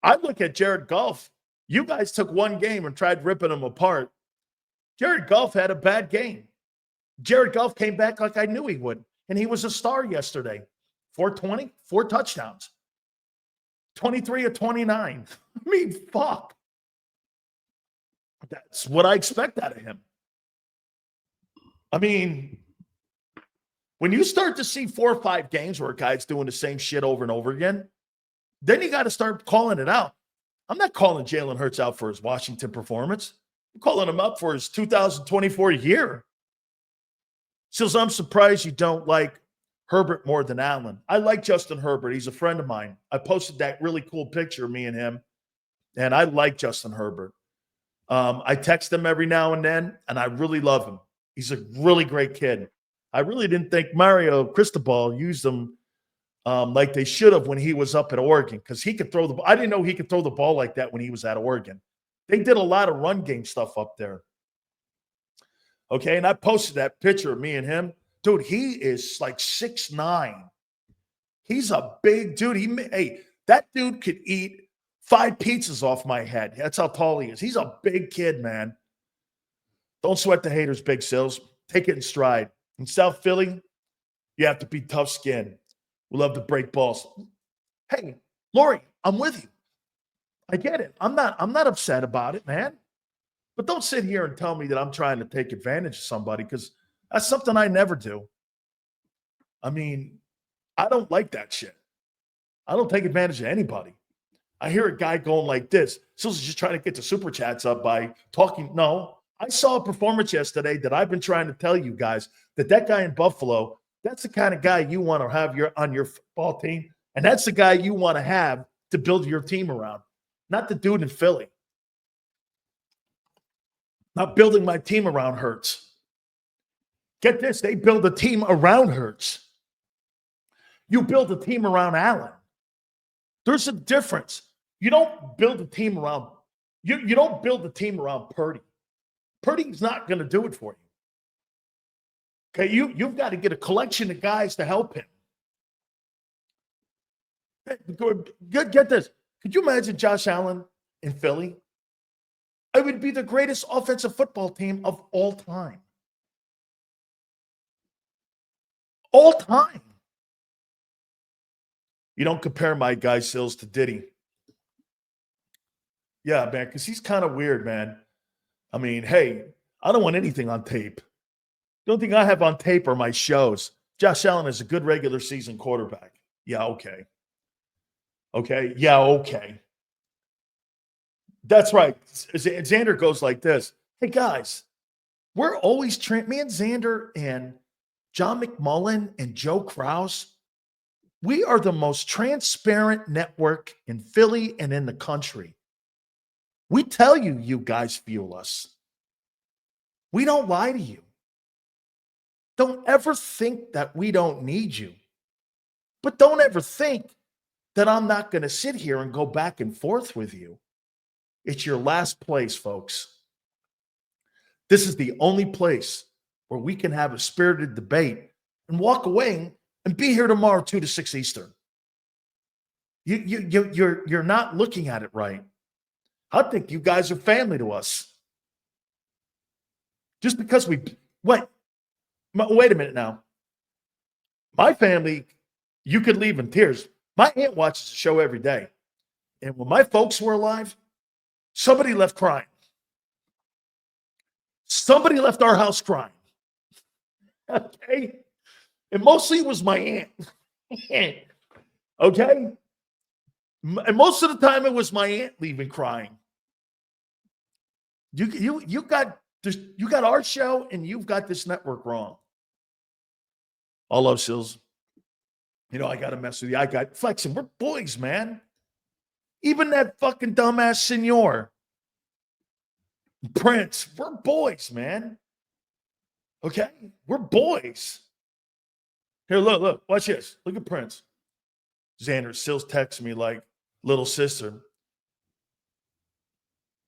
Speaker 1: I look at Jared Goff. You guys took one game and tried ripping him apart. Jared Goff had a bad game. Jared Goff came back like I knew he would, and he was a star yesterday. 420, 4 touchdowns. 23 of 29. I mean, fuck. That's what I expect out of him. I mean, when you start to see 4 or 5 games where a guy's doing the same shit over and over again, then you got to start calling it out. I'm not calling Jalen Hurts out for his Washington performance. I'm calling him up for his 2024 year. So I'm surprised you don't like Herbert more than Allen. I like Justin Herbert. He's a friend of mine. I posted that really cool picture of me and him, and I like Justin Herbert. I text him every now and then, and I really love him. He's a really great kid. I really didn't think Mario Cristobal used him like they should have when he was up at Oregon, because he could throw the ball. I didn't know he could throw the ball like that when he was at Oregon. They did a lot of run game stuff up there. Okay, and I posted that picture of me and him. Dude, he is like 6'9". He's a big dude. Hey, that dude could eat 5 pizzas off my head. That's how tall he is. He's a big kid, man. Don't sweat the haters, Big Sills. Take it in stride. In South Philly, you have to be tough skinned. We love to break balls. Hey, Lori, I'm with you. I get it. I'm not upset about it, man. But don't sit here and tell me that I'm trying to take advantage of somebody, because that's something I never do. I mean, I don't like that shit. I don't take advantage of anybody. I hear a guy going like this. Sills is just trying to get the super chats up by talking. No, I saw a performance yesterday that I've been trying to tell you guys that guy in Buffalo, that's the kind of guy you want to have on your football team. And that's the guy you want to have to build your team around, not the dude in Philly. Not building my team around Hurts. Get this, they build a team around Hurts. You build a team around Allen. There's a difference. You don't build a team around you don't build a team around Purdy. Purdy's not going to do it for you. Okay, you've got to get a collection of guys to help him. Get this. Could you imagine Josh Allen in Philly? It would be the greatest offensive football team of all time. All time. You don't compare my guy Sills to Diddy. Yeah, man, because he's kind of weird, man. I mean, hey, I don't want anything on tape. The only thing I have on tape are my shows. Josh Allen is a good regular season quarterback. Yeah, okay. Okay, yeah, okay. That's right. Xander goes like this. Hey, guys, we're always me and Xander and John McMullen and Joe Krause, we are the most transparent network in Philly and in the country. We tell you, you guys fuel us. We don't lie to you. Don't ever think that we don't need you. But don't ever think that I'm not going to sit here and go back and forth with you. It's your last place, folks. This is the only place where we can have a spirited debate and walk away and be here tomorrow 2 to 6 Eastern. You're not looking at it right. I think you guys are family to us. Just because wait a minute now. My family, you could leave in tears. My aunt watches the show every day. And when my folks were alive, somebody left crying. Somebody left our house crying. Okay? And mostly it was my aunt. Okay? And most of the time it was my aunt leaving crying. You got our show and you've got this network wrong. All love, Sills. You know, I got to mess with you. I got flexing. We're boys, man. Even that fucking dumbass senor. Prince, we're boys, man. Okay? We're boys. Here, look. Watch this. Look at Prince. Xander, Sills texts me like, little sister.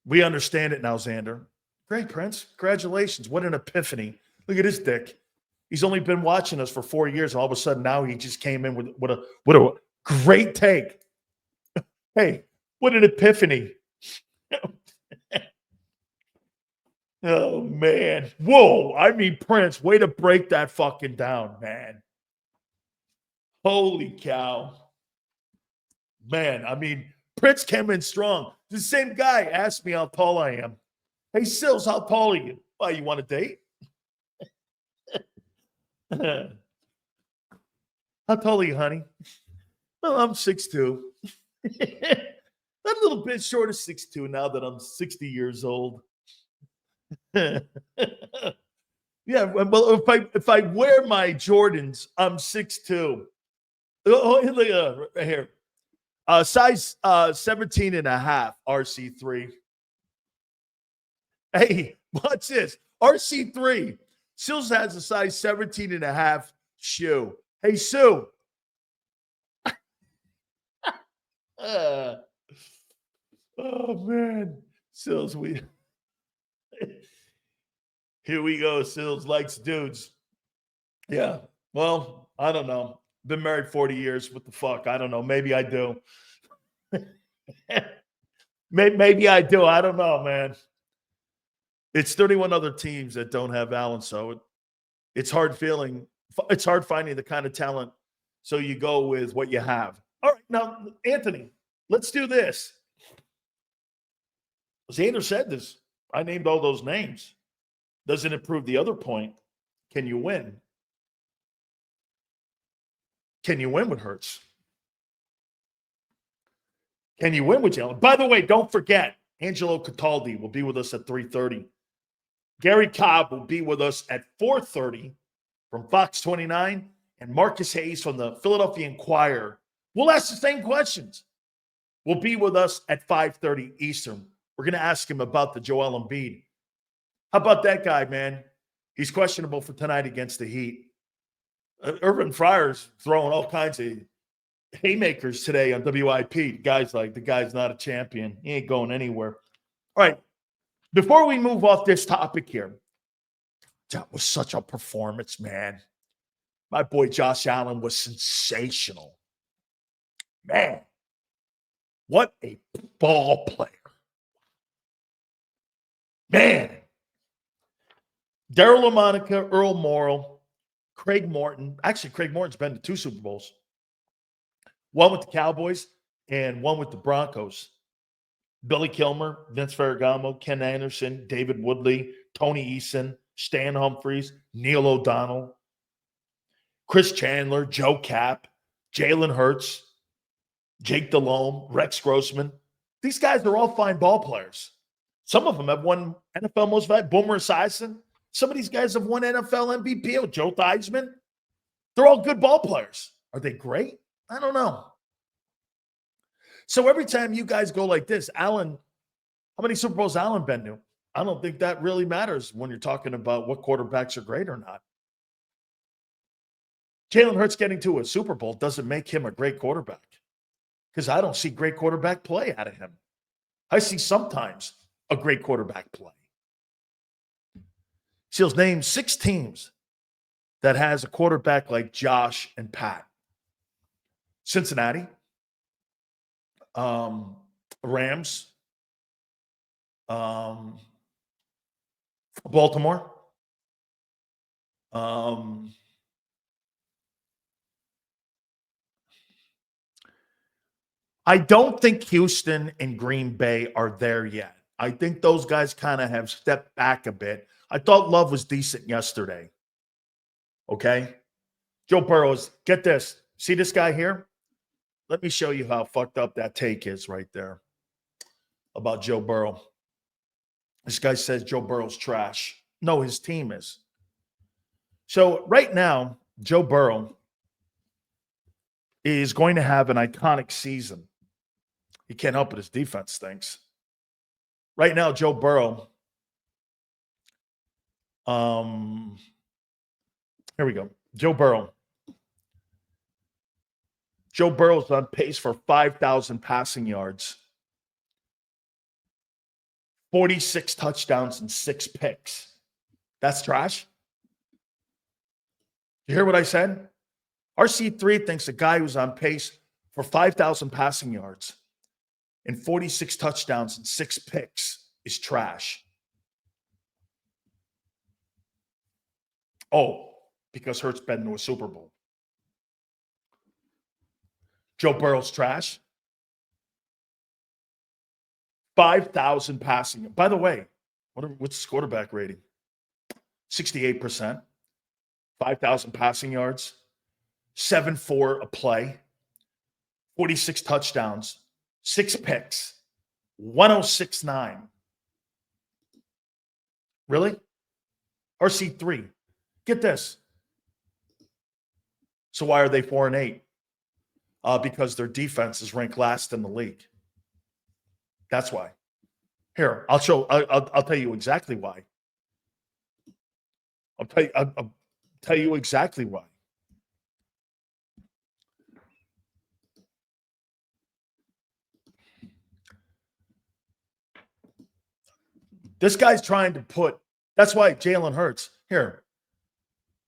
Speaker 1: We understand it now, Xander. Great, Prince. Congratulations. What an epiphany. Look at his dick. He's only been watching us for 4 years, and all of a sudden now he just came in with a great take. Hey, what an epiphany. Oh, man. Whoa. I mean, Prince, way to break that fucking down, man. Holy cow. Man, I mean, Prince came in strong. The same guy asked me how tall I am. Hey, Sills, how tall are you? Why, you want to date? How tall are you, honey? Well, I'm 6'2". I'm a little bit short of 6'2" now that I'm 60 years old. Yeah, well, if I wear my Jordans, I'm 6'2". Oh, look right here. Size 17 and a half, RC3. Hey, watch this. RC3. Sills has a size 17 and a half shoe. Hey, Sue. Oh, man. Sills, here we go. Sills likes dudes. Yeah. Well, I don't know. Been married 40 years. What the fuck? I don't know. Maybe I do. Maybe I do. I don't know, man. It's 31 other teams that don't have Allen, so it's hard finding the kind of talent. So you go with what you have. All right, now, Anthony, let's do this. Xander said this. I named all those names. Doesn't it prove the other point? Can you win? Can you win with Hurts? Can you win with Jalen? By the way, don't forget, Angelo Cataldi will be with us at 3:30. Gary Cobb will be with us at 4:30 from Fox 29. And Marcus Hayes from the Philadelphia Inquirer. We'll ask the same questions. Will be with us at 5:30 Eastern. We're going to ask him about the Joel Embiid. How about that guy, man? He's questionable for tonight against the Heat. Urban Fryer's throwing all kinds of haymakers today on WIP. The guy's not a champion. He ain't going anywhere. All right. Before we move off this topic here, that was such a performance, man. My boy Josh Allen was sensational. Man, what a ball player. Man. Darryl LaMonica, Earl Morrall, Craig Morton. Actually, Craig Morton's been to 2 Super Bowls. One with the Cowboys and one with the Broncos. Billy Kilmer, Vince Ferragamo, Ken Anderson, David Woodley, Tony Eason, Stan Humphries, Neil O'Donnell, Chris Chandler, Joe Kapp, Jalen Hurts, Jake Delhomme, Rex Grossman. These guys are all fine ball players. Some of them have won NFL Most Valuable. Boomer Esiason. Some of these guys have won NFL MVP. Joe Theismann. They're all good ball players. Are they great? I don't know. So every time you guys go like this, Allen, how many Super Bowls Allen been to? I don't think that really matters when you're talking about what quarterbacks are great or not. Jalen Hurts getting to a Super Bowl doesn't make him a great quarterback because I don't see great quarterback play out of him. I see sometimes a great quarterback play. Seals named 6 teams that has a quarterback like Josh and Pat. Cincinnati, Rams, Baltimore, I don't think Houston and Green Bay are there yet. I think those guys kind of have stepped back a bit. I thought Love was decent yesterday. Okay? Joe Burrows, get this. See this guy here? Let me show you how fucked up that take is right there about Joe Burrow. This guy says Joe Burrow's trash. No, his team is. So right now, Joe Burrow is going to have an iconic season. He can't help it. His defense stinks. Right now, Joe Burrow. Here we go. Joe Burrow. Joe Burrow's on pace for 5,000 passing yards, 46 touchdowns, and 6 picks. That's trash. You hear what I said? RC3 thinks a guy who's on pace for 5,000 passing yards and 46 touchdowns and 6 picks is trash. Oh, because Hurts been to a Super Bowl. Joe Burrow's trash. 5,000 passing. By the way, what's his quarterback rating? 68%. 5,000 passing yards, 7-4 a play, 46 touchdowns, 6 picks, 106.9. Really? RC3. Get this. So why are they 4-8? Because their defense is ranked last in the league. That's why. Here, I'll tell you exactly why. I'll tell you exactly why. This guy's trying to put. That's why Jalen Hurts. Here,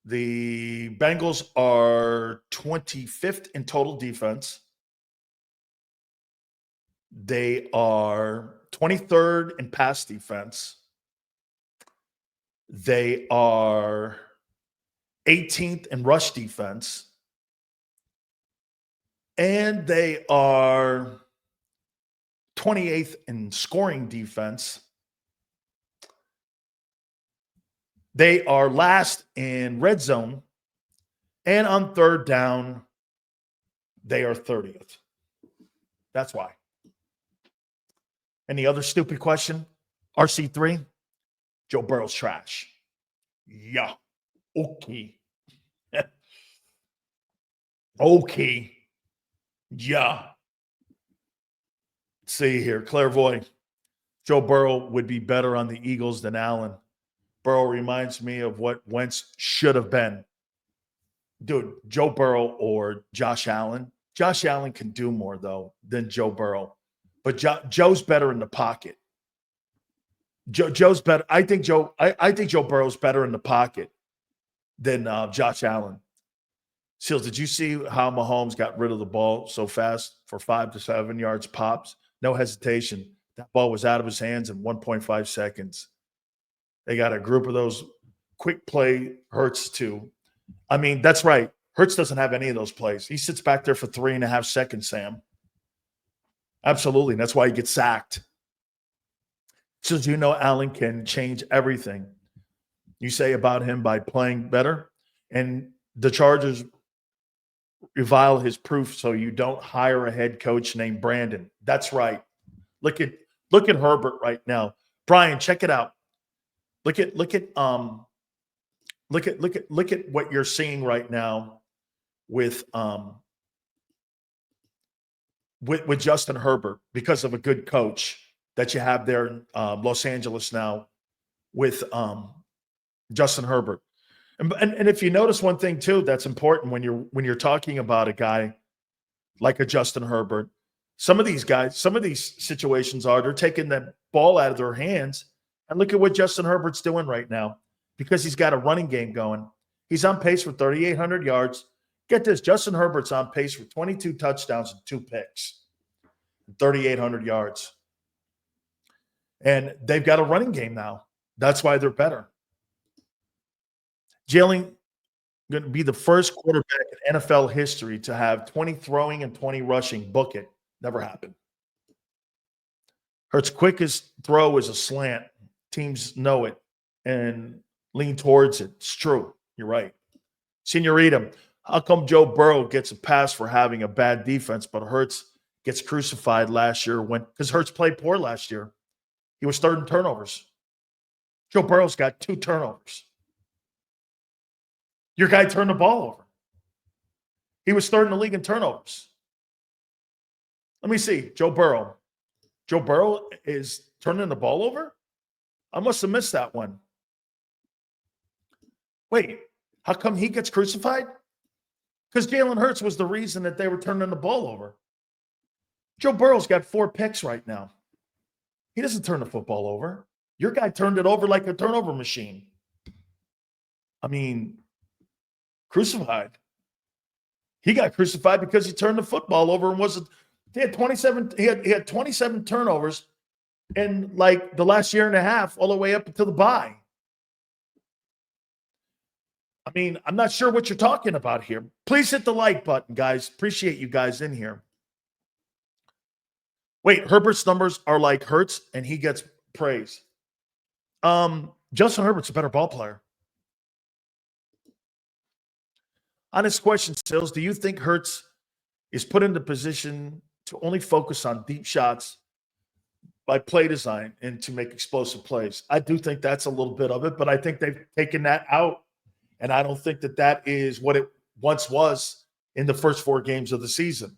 Speaker 1: the Bengals are 25th in total defense. They are 23rd in pass defense. They are 18th in rush defense. And they are 28th in scoring defense. They are last in red zone. And on third down, they are 30th. That's why. Any other stupid question? RC3? Joe Burrow's trash. Yeah. Okay. Okay. Yeah. Let's see here. Clairvoyant. Joe Burrow would be better on the Eagles than Allen. Burrow reminds me of what Wentz should have been. Dude, Joe Burrow or Josh Allen. Josh Allen can do more, though, than Joe Burrow. But Joe's better in the pocket. Joe's better. I think Joe Burrow's better in the pocket than Josh Allen. Seals, did you see how Mahomes got rid of the ball so fast for 5 to 7 yards pops? No hesitation. That ball was out of his hands in 1.5 seconds. They got a group of those quick play Hurts too. I mean, that's right. Hurts doesn't have any of those plays. He sits back there for 3.5 seconds, Sam. Absolutely. That's why he gets sacked. So you know Allen can change everything. You say about him by playing better. And the Chargers revile his proof so you don't hire a head coach named Brandon. That's right. Look at Herbert right now. Brian, check it out. Look at what you're seeing right now with Justin Herbert because of a good coach that you have there in Los Angeles now with Justin Herbert. And if you notice one thing too, that's important when you're talking about a guy like a Justin Herbert. Some of these situations they're taking the ball out of their hands. And look at what Justin Herbert's doing right now because he's got a running game going. He's on pace for 3,800 yards. Get this, Justin Herbert's on pace for 22 touchdowns and 2 picks, 3,800 yards. And they've got a running game now. That's why they're better. Jalen going to be the first quarterback in NFL history to have 20 throwing and 20 rushing. Book it. Never happened. Hurts' quickest throw is a slant. Teams know it and lean towards it. It's true. You're right. Senorita, how come Joe Burrow gets a pass for having a bad defense, but Hurts gets crucified last year because Hurts played poor last year? He was third in turnovers. Joe Burrow's got 2 turnovers. Your guy turned the ball over. He was third in the league in turnovers. Let me see. Joe Burrow. Joe Burrow is turning the ball over? I must have missed that one. Wait, how come he gets crucified? Because Jalen Hurts was the reason that they were turning the ball over. Joe Burrow's got 4 picks right now. He doesn't turn the football over. Your guy turned it over like a turnover machine. I mean, crucified. He got crucified because he turned the football over and he had 27. He had 27 turnovers in like the last year and a half, all the way up until the bye. I mean, I'm not sure what you're talking about here. Please hit the like button, guys. Appreciate you guys in here. Wait, Herbert's numbers are like Hurts, and he gets praise. Justin Herbert's a better ball player. Honest question, Sills. Do you think Hurts is put in the position to only focus on deep shots by play design and to make explosive plays? I do think that's a little bit of it, but I think they've taken that out. And I don't think that that is what it once was in the first 4 games of the season.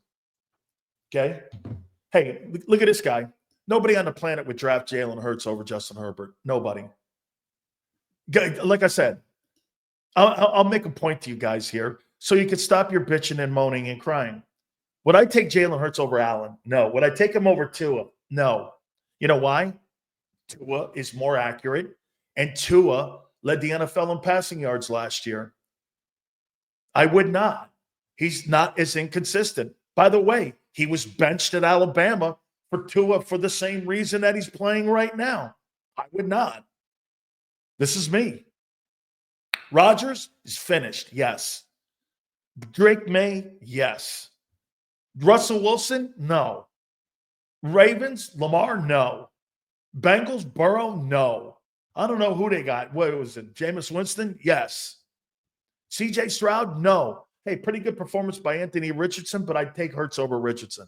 Speaker 1: Okay? Hey, look at this guy. Nobody on the planet would draft Jalen Hurts over Justin Herbert. Nobody. Like I said, I'll make a point to you guys here so you can stop your bitching and moaning and crying. Would I take Jalen Hurts over Allen? No. Would I take him over Tua? No. You know why? Tua is more accurate, and Tua led the NFL in passing yards last year. I would not. He's not as inconsistent. By the way, he was benched at Alabama for Tua for the same reason that he's playing right now. I would not. This is me. Rodgers is finished. Yes. Drake May, yes. Russell Wilson, no. Ravens, Lamar, no. Bengals, Burrow, no. I don't know who they got. What was it? Jameis Winston? Yes. CJ Stroud? No. Hey, pretty good performance by Anthony Richardson, but I'd take Hurts over Richardson.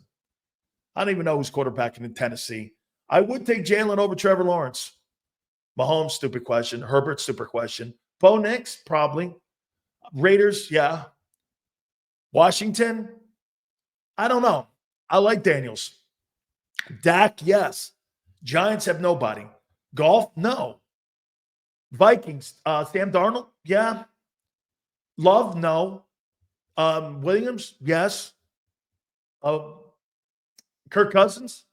Speaker 1: I don't even know who's quarterbacking in Tennessee. I would take Jalen over Trevor Lawrence. Mahomes, stupid question. Herbert, stupid question. Bo Nix, probably. Raiders, yeah. Washington, I don't know. I like Daniels. Dak, yes. Giants have nobody. Golf, no. Vikings, Sam Darnold, yeah. Love, no. Williams, yes. Kirk Cousins,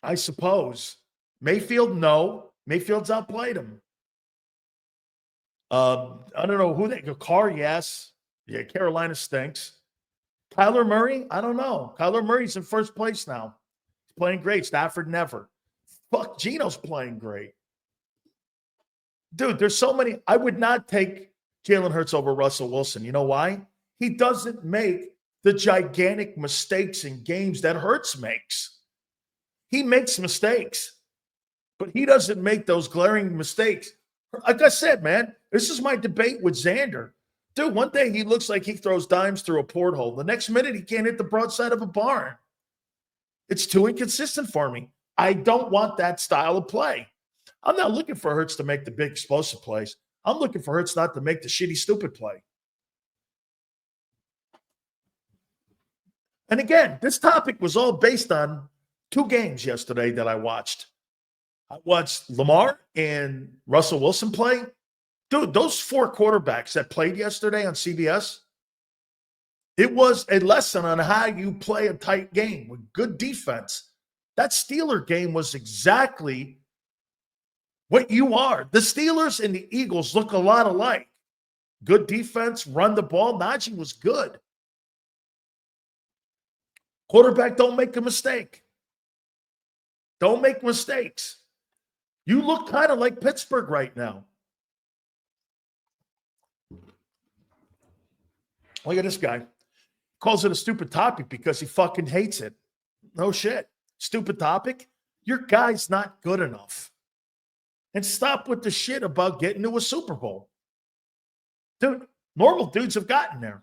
Speaker 1: I suppose. Mayfield, no. Mayfield's outplayed him. I don't know who they go. Carr, yes. Yeah, Carolina stinks. Kyler Murray, I don't know. Kyler Murray's in first place now. He's playing great. Stafford, never. Fuck, Geno's playing great. Dude, there's so many. I would not take Jalen Hurts over Russell Wilson. You know why? He doesn't make the gigantic mistakes in games that Hurts makes. He makes mistakes, but he doesn't make those glaring mistakes. Like I said, man, this is my debate with Xander. Dude, one day he looks like he throws dimes through a porthole. The next minute, he can't hit the broadside of a barn. It's too inconsistent for me. I don't want that style of play. I'm not looking for Hurts to make the big explosive plays. I'm looking for Hurts not to make the shitty, stupid play. And again, this topic was all based on 2 games yesterday that I watched. I watched Lamar and Russell Wilson play. Dude, those 4 quarterbacks that played yesterday on CBS, it was a lesson on how you play a tight game with good defense. That Steeler game was exactly what you are. The Steelers and the Eagles look a lot alike. Good defense, run the ball. Najee was good. Quarterback, don't make a mistake. Don't make mistakes. You look kind of like Pittsburgh right now. Look at this guy. Calls it a stupid topic because he fucking hates it. No shit. Stupid topic? Your guy's not good enough. And stop with the shit about getting to a Super Bowl. Dude, normal dudes have gotten there.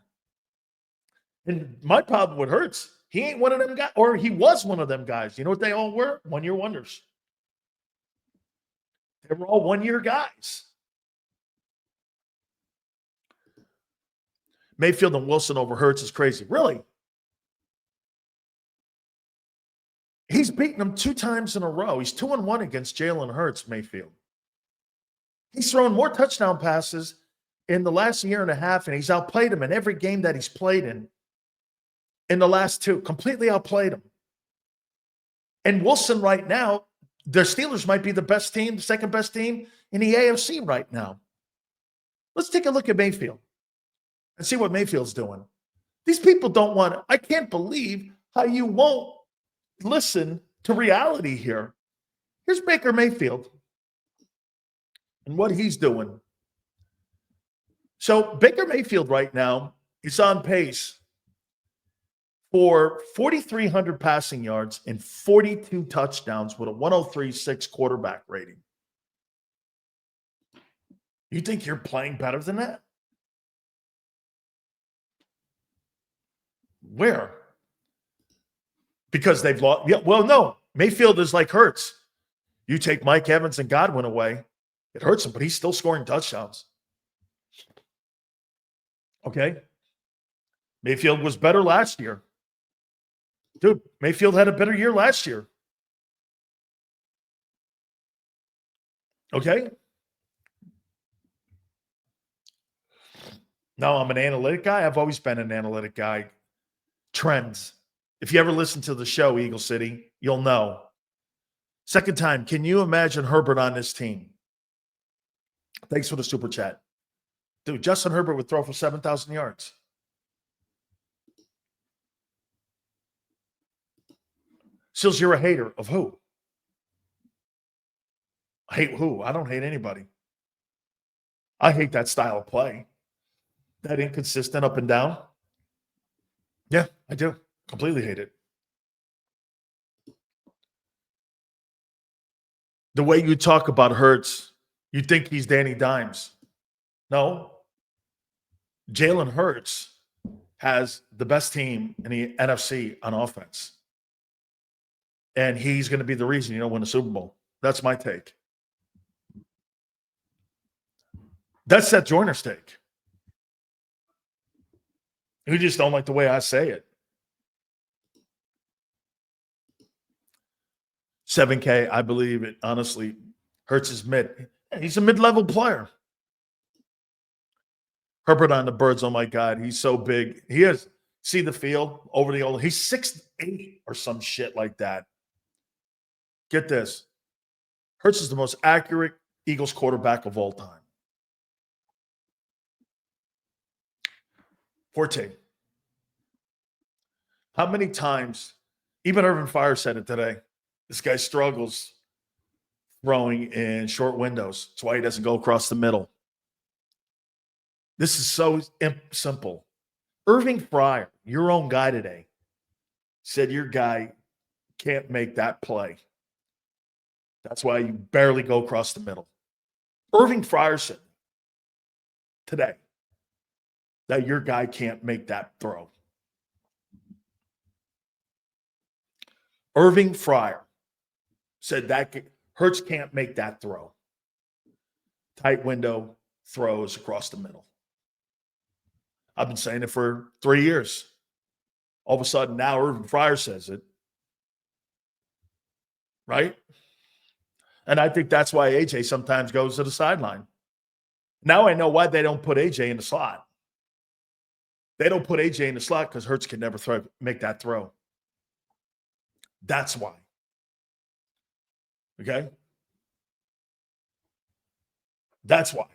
Speaker 1: And my problem with Hurts, he ain't one of them guys, or he was one of them guys. You know what they all were? One-year wonders. They were all one-year guys. Mayfield and Wilson over Hurts is crazy. Really? He's beaten them 2 times in a row. He's 2-1 against Jalen Hurts, Mayfield. He's thrown more touchdown passes in the last year and a half, and he's outplayed him in every game that he's played in the last 2. Completely outplayed him. And Wilson right now, the Steelers might be the best team, the second best team in the AFC right now. Let's take a look at Mayfield and see what Mayfield's doing. These people don't want to. I can't believe how you won't listen to reality here. Here's Baker Mayfield and what he's doing. So Baker Mayfield right now is on pace for 4,300 passing yards and 42 touchdowns with a 103.6 quarterback rating. You think you're playing better than that? Where? Because they've lost. Yeah, well, no. Mayfield is like Hurts. You take Mike Evans and Godwin away, it hurts him, but he's still scoring touchdowns. Okay? Mayfield was better last year. Dude, Mayfield had a better year last year. Okay? No, I'm an analytic guy. I've always been an analytic guy. Trends. If you ever listen to the show, Eagle City, you'll know. Second time, can you imagine Herbert on this team? Thanks for the super chat. Dude, Justin Herbert would throw for 7,000 yards. Sills, you're a hater of who? I hate who? I don't hate anybody. I hate that style of play. That inconsistent up and down. Yeah, I do. Completely hate it. The way you talk about Hurts, you think he's Danny Dimes. No. Jalen Hurts has the best team in the NFC on offense. And he's going to be the reason you don't win a Super Bowl. That's my take. That's Seth Joyner's take. You just don't like the way I say it. 7K, I believe it. Honestly, Hurts is mid. He's a mid-level player. Herbert on the Birds, oh my God, he's so big. He is. See the field over the old. He's 6'8" or some shit like that. Get this. Hurts is the most accurate Eagles quarterback of all time. 14. How many times, even Urban Fire said it today, this guy struggles throwing in short windows. That's why he doesn't go across the middle. This is so simple. Irving Fryer, your own guy today, said your guy can't make that play. That's why you barely go across the middle. Irving Fryer said today that your guy can't make that throw. Irving Fryer said that Hurts can't make that throw. Tight window throws across the middle. I've been saying it for 3 years. All of a sudden, now Irving Fryer says it. Right? And I think that's why AJ sometimes goes to the sideline. Now I know why they don't put AJ in the slot. They don't put AJ in the slot because Hurts can never make that throw. That's why. Okay? That's why.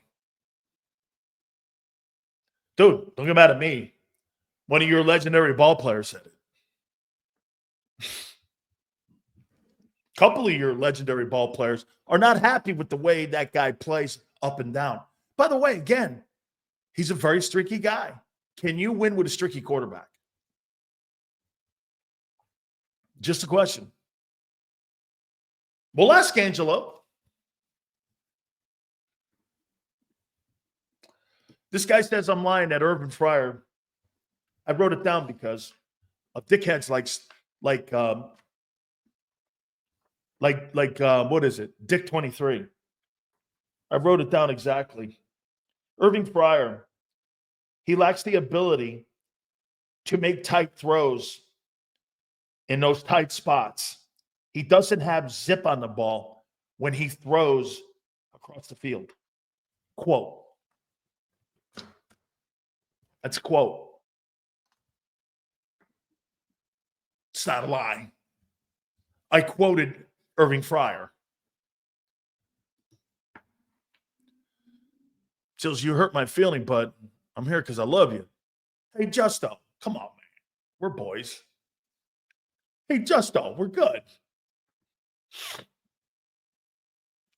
Speaker 1: Dude, don't get mad at me. One of your legendary ball players said it. A couple of your legendary ball players are not happy with the way that guy plays up and down. By the way, again, he's a very streaky guy. Can you win with a streaky quarterback? Just a question. We'll ask Angelo. This guy says I'm lying at Urban Fryer. I wrote it down because of dickheads like what is it? Dick 23. I wrote it down exactly. Irving Fryer, he lacks the ability to make tight throws in those tight spots. He doesn't have zip on the ball when he throws across the field. Quote. That's a quote. It's not a lie. I quoted Irving Fryer. Sills, you hurt my feeling, but I'm here because I love you. Hey, Justo, come on, man. We're boys. Hey, Justo, we're good.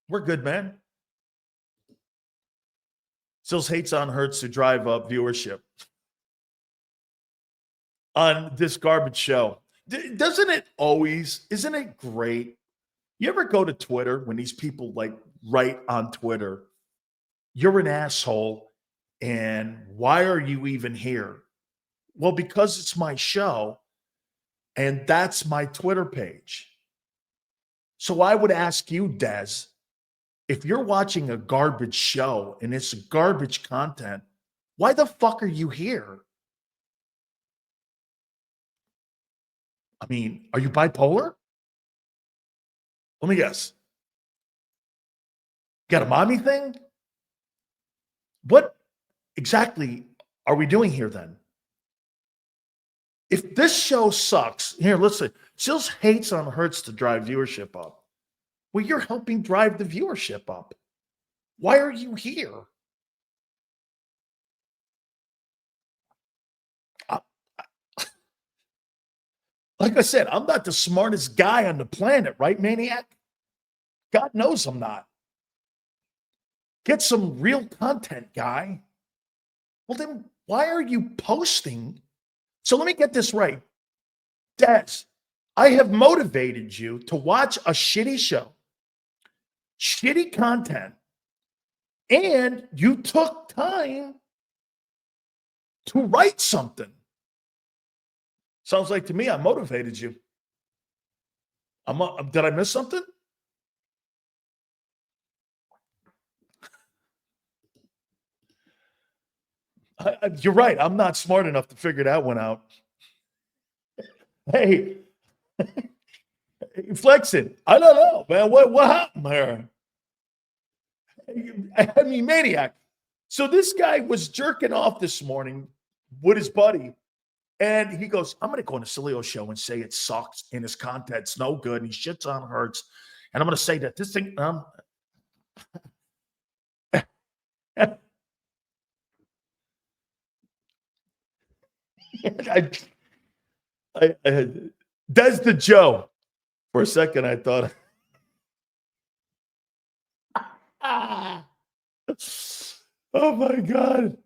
Speaker 1: We're good, man. Sills hates on Hurts to drive up viewership on this garbage show. Isn't it great? You ever go to Twitter when these people write on Twitter, you're an asshole, and why are you even here? Well, because it's my show and that's my Twitter page. So I would ask you, Des, if you're watching a garbage show and it's garbage content, why the fuck are you here? I mean, are you bipolar? Let me guess. Got a mommy thing? What exactly are we doing here then? If this show sucks, here, listen, Sills hates on Hurts to drive viewership up. Well, you're helping drive the viewership up. Why are you here? Like I said, I'm not the smartest guy on the planet, right, Maniac? God knows I'm not. Get some real content, guy. Well, then why are you posting? So let me get this right. Des, I have motivated you to watch a shitty show, shitty content, and you took time to write something. Sounds like to me I motivated you. Did I miss something? You're right. I'm not smart enough to figure that one out. Hey, Flexing. I don't know, man. What happened here? I mean, Maniac. So this guy was jerking off this morning with his buddy. And he goes, I'm going to go on a Sileo show and say it sucks and his content's no good. And he shits on Hurts. And I'm going to say that this thing, Des the Joe. For a second, I thought, oh my God.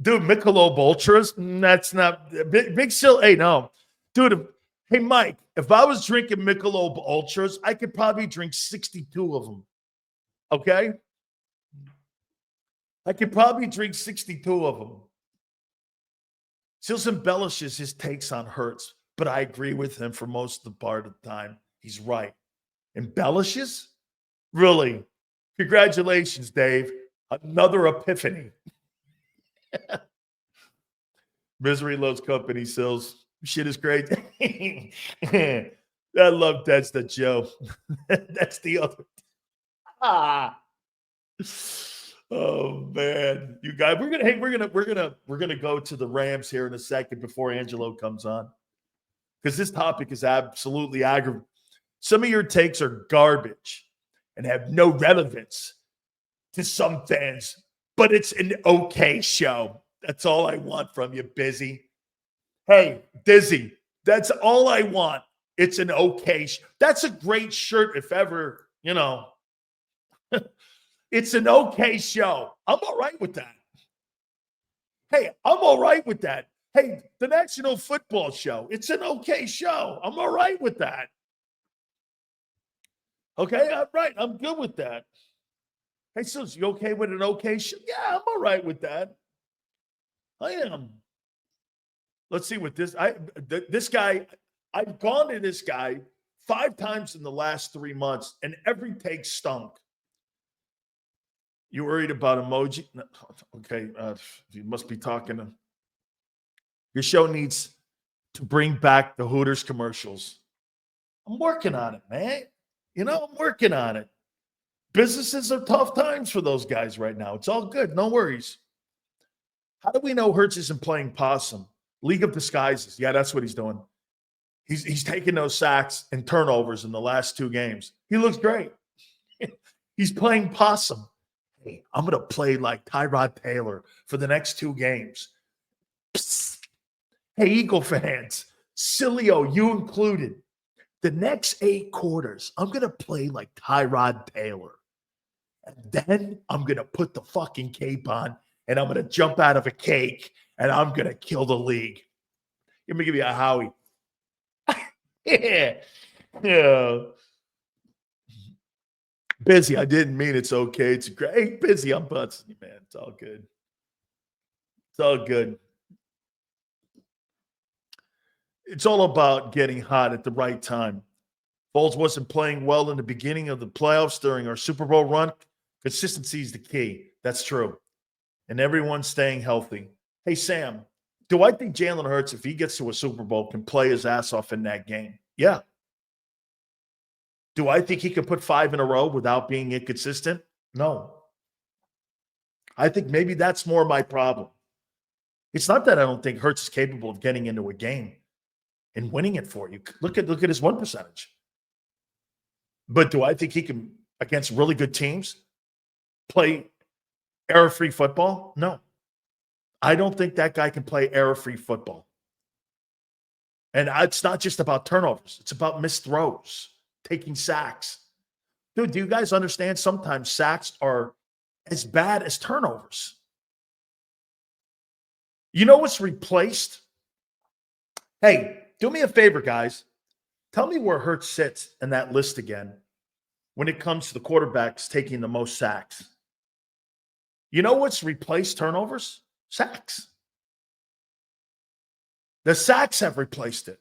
Speaker 1: Dude, Michelob Ultras? That's not big still. Hey, no. Dude, hey, Mike, if I was drinking Michelob Ultras, I could probably drink 62 of them. Okay? I could probably drink 62 of them. Sills embellishes his takes on Hurts, but I agree with him for most of the part of the time. He's right. Embellishes? Really? Congratulations, Dave. Another epiphany. Misery loves company, Sills. Shit is great. I love that's the Joe. That's the other. Oh man, you guys, we're gonna go to the Rams here in a second before Angelo comes on, because this topic is absolutely aggravating. Some of your takes are garbage and have no relevance to some fans, but it's an okay show. That's all I want from you, Busy. Hey, Dizzy, that's all I want. It's an okay. That's a great shirt if ever, It's an okay show. I'm all right with that. Hey, I'm all right with that. Hey, the National Football Show. It's an okay show. I'm all right with that. Okay, I'm right. I'm good with that. Hey, so you okay with an okay show? Yeah, I'm all right with that. I am. Let's see what this guy, I've gone to this guy 5 times in the last 3 months, and every take stunk. You worried about emoji? No, okay, you must be talking to. Your show needs to bring back the Hooters commercials. I'm working on it, man. I'm working on it. Businesses are tough times for those guys right now. It's all good. No worries. How do we know Hurts isn't playing possum? League of Disguises. Yeah, that's what he's doing. He's taking those sacks and turnovers in the last 2 games. He looks great. He's playing possum. Hey, I'm going to play like Tyrod Taylor for the next 2 games. Psst. Hey, Eagle fans, Sileo, you included. The next 8 quarters, I'm going to play like Tyrod Taylor. And then I'm going to put the fucking cape on and I'm going to jump out of a cake and I'm going to kill the league. Let me give you a Howie. Yeah. Busy. I didn't mean it's okay. It's great. Hey, Busy. I'm busting you, man. It's all good. It's all good. It's all about getting hot at the right time. Foles wasn't playing well in the beginning of the playoffs during our Super Bowl run. Consistency is the key. That's true. And everyone's staying healthy. Hey, Sam, do I think Jalen Hurts, if he gets to a Super Bowl, can play his ass off in that game? Yeah. Do I think he can put 5 in a row without being inconsistent? No. I think maybe that's more my problem. It's not that I don't think Hurts is capable of getting into a game and winning it for you. Look at his win percentage. But do I think he can, against really good teams, play error-free football? No. I don't think that guy can play error-free football. And it's not just about turnovers. It's about missed throws, taking sacks. Dude, do you guys understand sometimes sacks are as bad as turnovers? You know what's replaced? Hey, do me a favor, guys. Tell me where Hurts sits in that list again when it comes to the quarterbacks taking the most sacks. You know what's replaced turnovers? Sacks. The sacks have replaced it.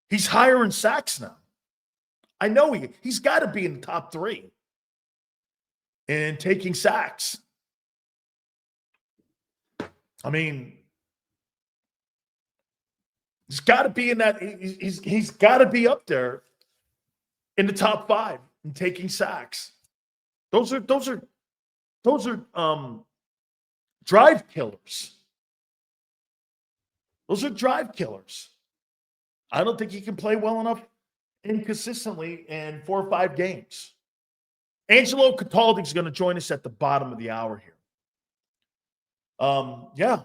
Speaker 1: He's higher in sacks now. I know he's got to be in the top 3 in taking sacks. I mean, he's got to be in that. He's got to be up there in the top 5 in taking sacks. Those are drive killers. Those are drive killers. I don't think he can play well enough inconsistently in 4 or 5 games. Angelo Cataldi is going to join us at the bottom of the hour here. Yeah.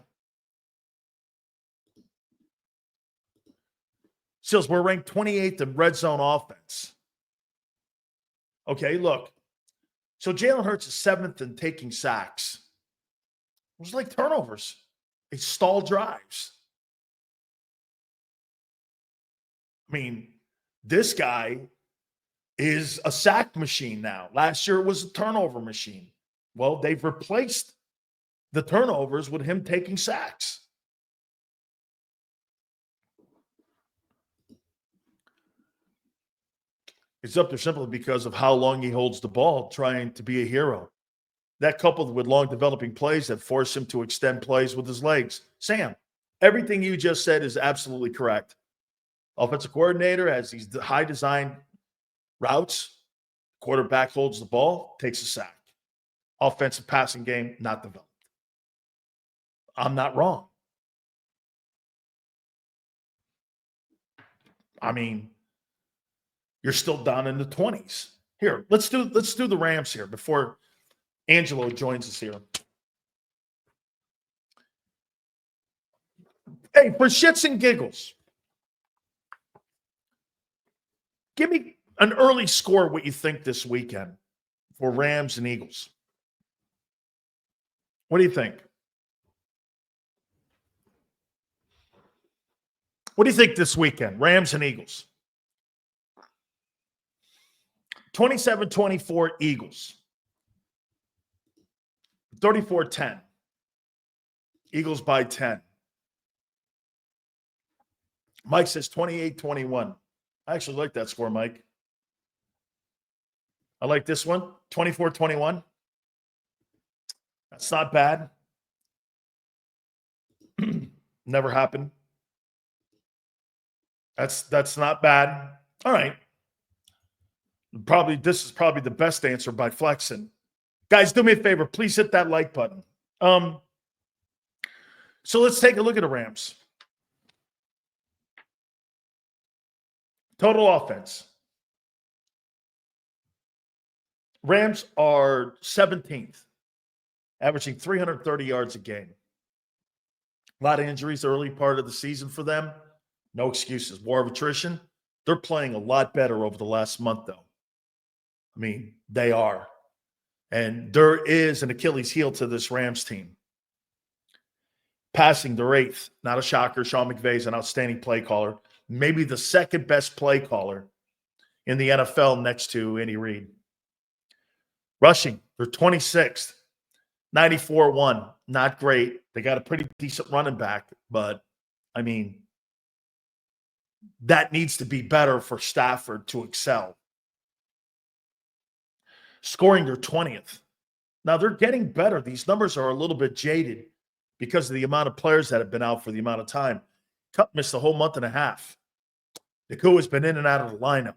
Speaker 1: Sills, we're ranked 28th in red zone offense. Okay, look. So Jalen Hurts is 7th in taking sacks. It was like turnovers. They stall drives. I mean, this guy is a sack machine now. Last year it was a turnover machine. Well, they've replaced the turnovers with him taking sacks. It's up there simply because of how long he holds the ball, trying to be a hero. That coupled with long developing plays that force him to extend plays with his legs. Sam, everything you just said is absolutely correct. Offensive coordinator has these high design routes. Quarterback holds the ball, takes a sack. Offensive passing game, not developed. I'm not wrong. I mean, you're still down in the 20s. Here, let's do the Rams here before Angelo joins us here. Hey, for shits and giggles, give me an early score what you think this weekend for Rams and Eagles. What do you think? What do you think this weekend, Rams and Eagles? 27-24 Eagles. 34-10. Eagles by 10. Mike says 28-21. I actually like that score, Mike. I like this one, 24-21. That's not bad. Never happened. That's not bad. All right. This is probably the best answer by Flexen. Guys, do me a favor. Please hit that like button. So let's take a look at the Rams. Total offense. Rams are 17th, averaging 330 yards a game. A lot of injuries early part of the season for them. No excuses. War of attrition. They're playing a lot better over the last month, though. I mean, they are. And there is an Achilles heel to this Rams team. Passing, they're 8th. Not a shocker. Sean McVay is an outstanding play caller. Maybe the second best play caller in the NFL next to Andy Reid. Rushing, they're 26th. 94-1. Not great. They got a pretty decent running back, but, I mean, that needs to be better for Stafford to excel. Scoring their 20th. Now they're getting better. These numbers are a little bit jaded because of the amount of players that have been out for the amount of time. Cup missed a whole month and a half. Nakua has been in and out of the lineup.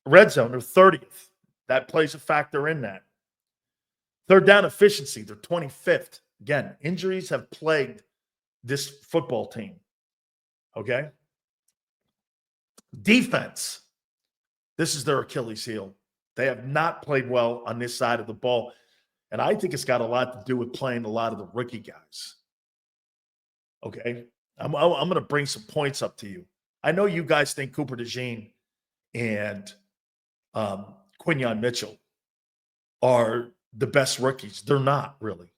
Speaker 1: Red zone, they're 30th. That plays a factor in that. Third down efficiency, they're 25th. Again, injuries have plagued this football team. Okay? Defense. This is their Achilles heel. They have not played well on this side of the ball. And I think it's got a lot to do with playing a lot of the rookie guys. Okay? I'm going to bring some points up to you. I know you guys think Cooper DeJean and Quinyon Mitchell are the best rookies. They're not really.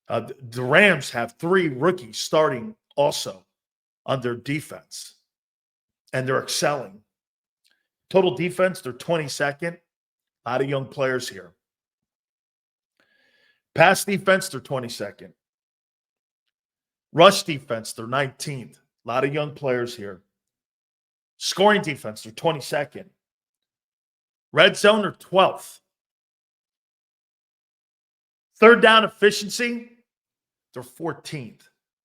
Speaker 1: The Rams have 3 rookies starting also on their defense, and they're excelling. Total defense, they're 22nd. A lot of young players here. Pass defense, they're 22nd. Rush defense, they're 19th. A lot of young players here. Scoring defense, they're 22nd. Red zone, they're 12th. Third down efficiency, they're 14th.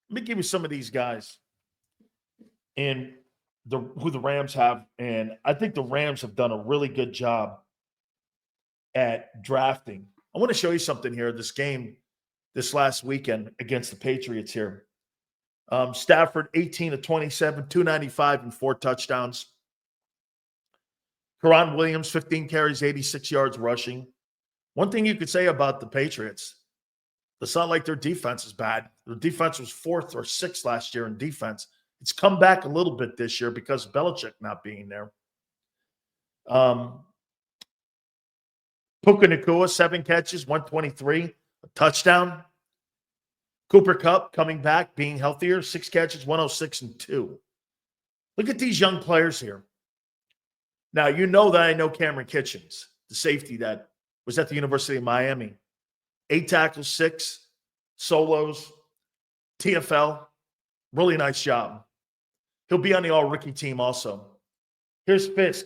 Speaker 1: Let me give you some of these guys and who the Rams have. And I think the Rams have done a really good job at drafting. I want to show you something here. This game this last weekend against the Patriots here. Stafford, 18 of 27, 295 and 4 touchdowns. Karan Williams, 15 carries, 86 yards rushing. One thing you could say about the Patriots, it's not like their defense is bad. Their defense was 4th or 6th last year in defense. It's come back a little bit this year because of Belichick not being there. Puka Nacua, 7 catches, 123, a touchdown. Cooper Kupp coming back, being healthier, 6 catches, 106 and 2. Look at these young players here. Now, you know that I know Cameron Kitchens, the safety that was at the University of Miami. 8 tackles, 6 solos, TFL. Really nice job. He'll be on the all-rookie team also. Here's Fisk.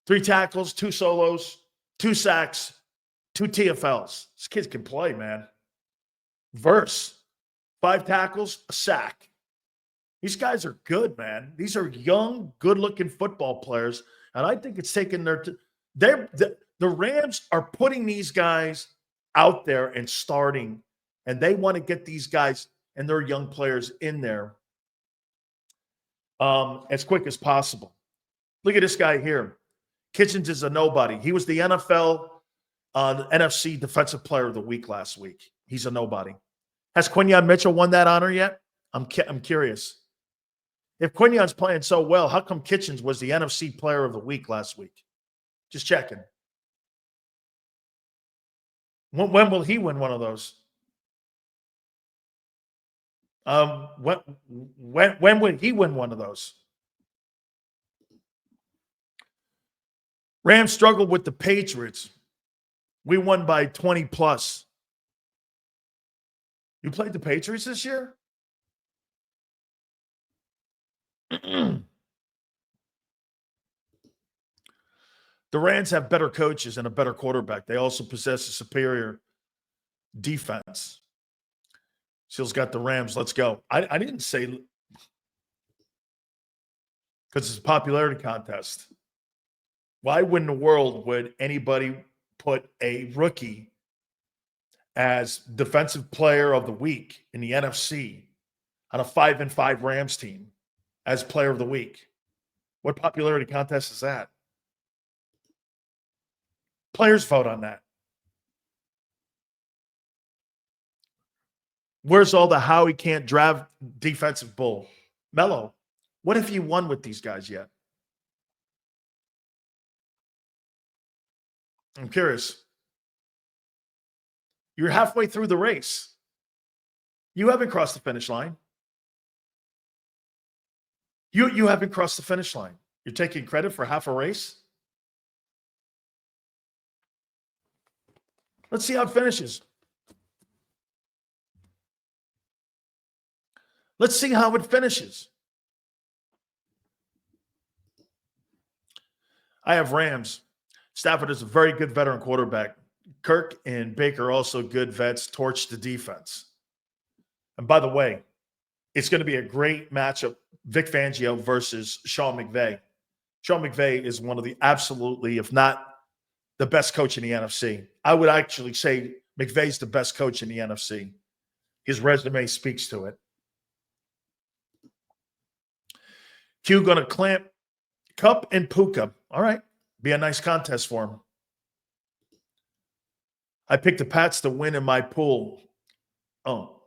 Speaker 1: 3 tackles, 2 solos, 2 sacks, 2 TFLs. This kid can play, man. Verse, 5 tackles, a sack. These guys are good, man. These are young, good-looking football players, and I think it's taken the Rams are putting these guys out there and starting, and they want to get these guys and their young players in there as quick as possible. Look at this guy here. Kitchens is a nobody. He was the NFL NFC Defensive Player of the Week last week. He's a nobody. Has Quinyon Mitchell won that honor yet? I'm curious. If Quinyon's playing so well, how come Kitchens was the NFC Player of the Week last week? Just checking. When will he win one of those? When would he win one of those? Rams struggled with the Patriots. We won by 20 plus. You played the Patriots this year? The Rams have better coaches and a better quarterback. They also possess a superior defense. Seals got the Rams. Let's go. I didn't say because it's a popularity contest. Why in the world would anybody put a rookie as defensive player of the week in the NFC on a 5-5 Rams team as player of the week? What popularity contest is that? Players vote on that. Where's all the how he can't draft defensive bull? Mello, what have you won with these guys yet? I'm curious. You're halfway through the race. You haven't crossed the finish line. You haven't crossed the finish line. You're taking credit for half a race? Let's see how it finishes. Let's see how it finishes. I have Rams. Stafford is a very good veteran quarterback. Kirk and Baker also good vets, torch the defense. And by the way, it's going to be a great matchup, Vic Fangio versus Sean McVay. Sean McVay is one of the absolutely, if not the best coach in the NFC. I would actually say McVay's the best coach in the NFC. His resume speaks to it. Q going to clamp Cup and Puka. All right. Be a nice contest for him. I picked the Pats to win in my pool. Oh.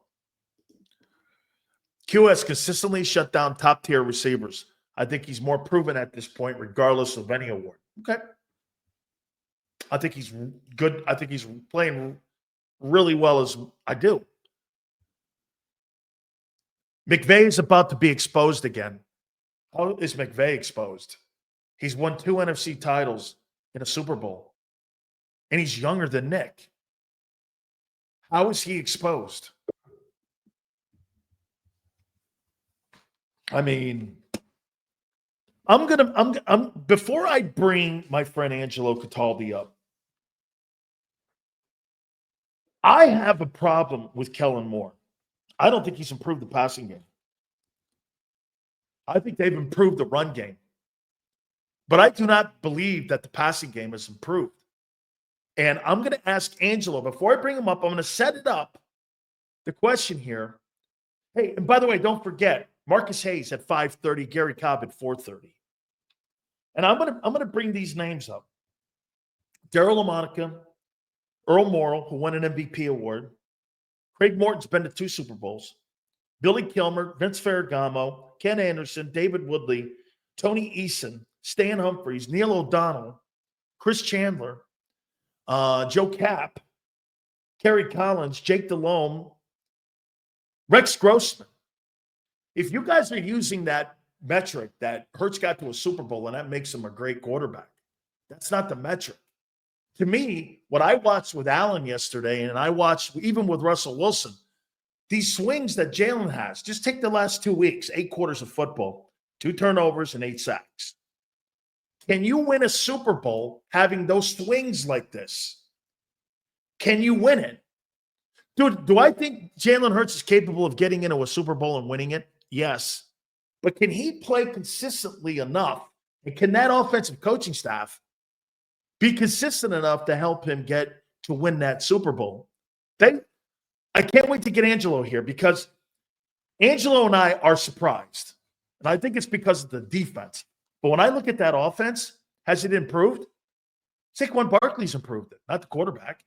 Speaker 1: Q has consistently shut down top-tier receivers. I think he's more proven at this point, regardless of any award. Okay. I think he's good. I think he's playing really well as I do. McVay is about to be exposed again. How is McVay exposed? He's won 2 NFC titles in a Super Bowl, and he's younger than Nick. How is he exposed? I mean, I'm before I bring my friend Angelo Cataldi up, I have a problem with Kellen Moore. I don't think he's improved the passing game. I think they've improved the run game. But I do not believe that the passing game has improved. And I'm going to ask Angelo, before I bring him up, I'm going to set it up. The question here. Hey, and by the way, don't forget, Marcus Hayes at 5:30, Gary Cobb at 4:30. And I'm going to bring these names up. Darryl LaMonica, Earl Morrall, who won an MVP award. Craig Morton's been to 2 Super Bowls. Billy Kilmer, Vince Ferragamo, Ken Anderson, David Woodley, Tony Eason, Stan Humphries, Neil O'Donnell, Chris Chandler, Joe Kapp, Kerry Collins, Jake Delhomme, Rex Grossman. If you guys are using that metric that Hurts got to a Super Bowl and that makes him a great quarterback, that's not the metric. To me, what I watched with Allen yesterday, and I watched even with Russell Wilson, these swings that Jalen has, just take the last 2 weeks, 8 quarters of football, 2 turnovers and 8 sacks. Can you win a Super Bowl having those swings like this? Can you win it? Dude, do I think Jalen Hurts is capable of getting into a Super Bowl and winning it? Yes. But can he play consistently enough? And can that offensive coaching staff be consistent enough to help him get to win that Super Bowl? I can't wait to get Angelo here because Angelo and I are surprised. And I think it's because of the defense. But when I look at that offense, has it improved? Saquon Barkley's improved it, not the quarterback.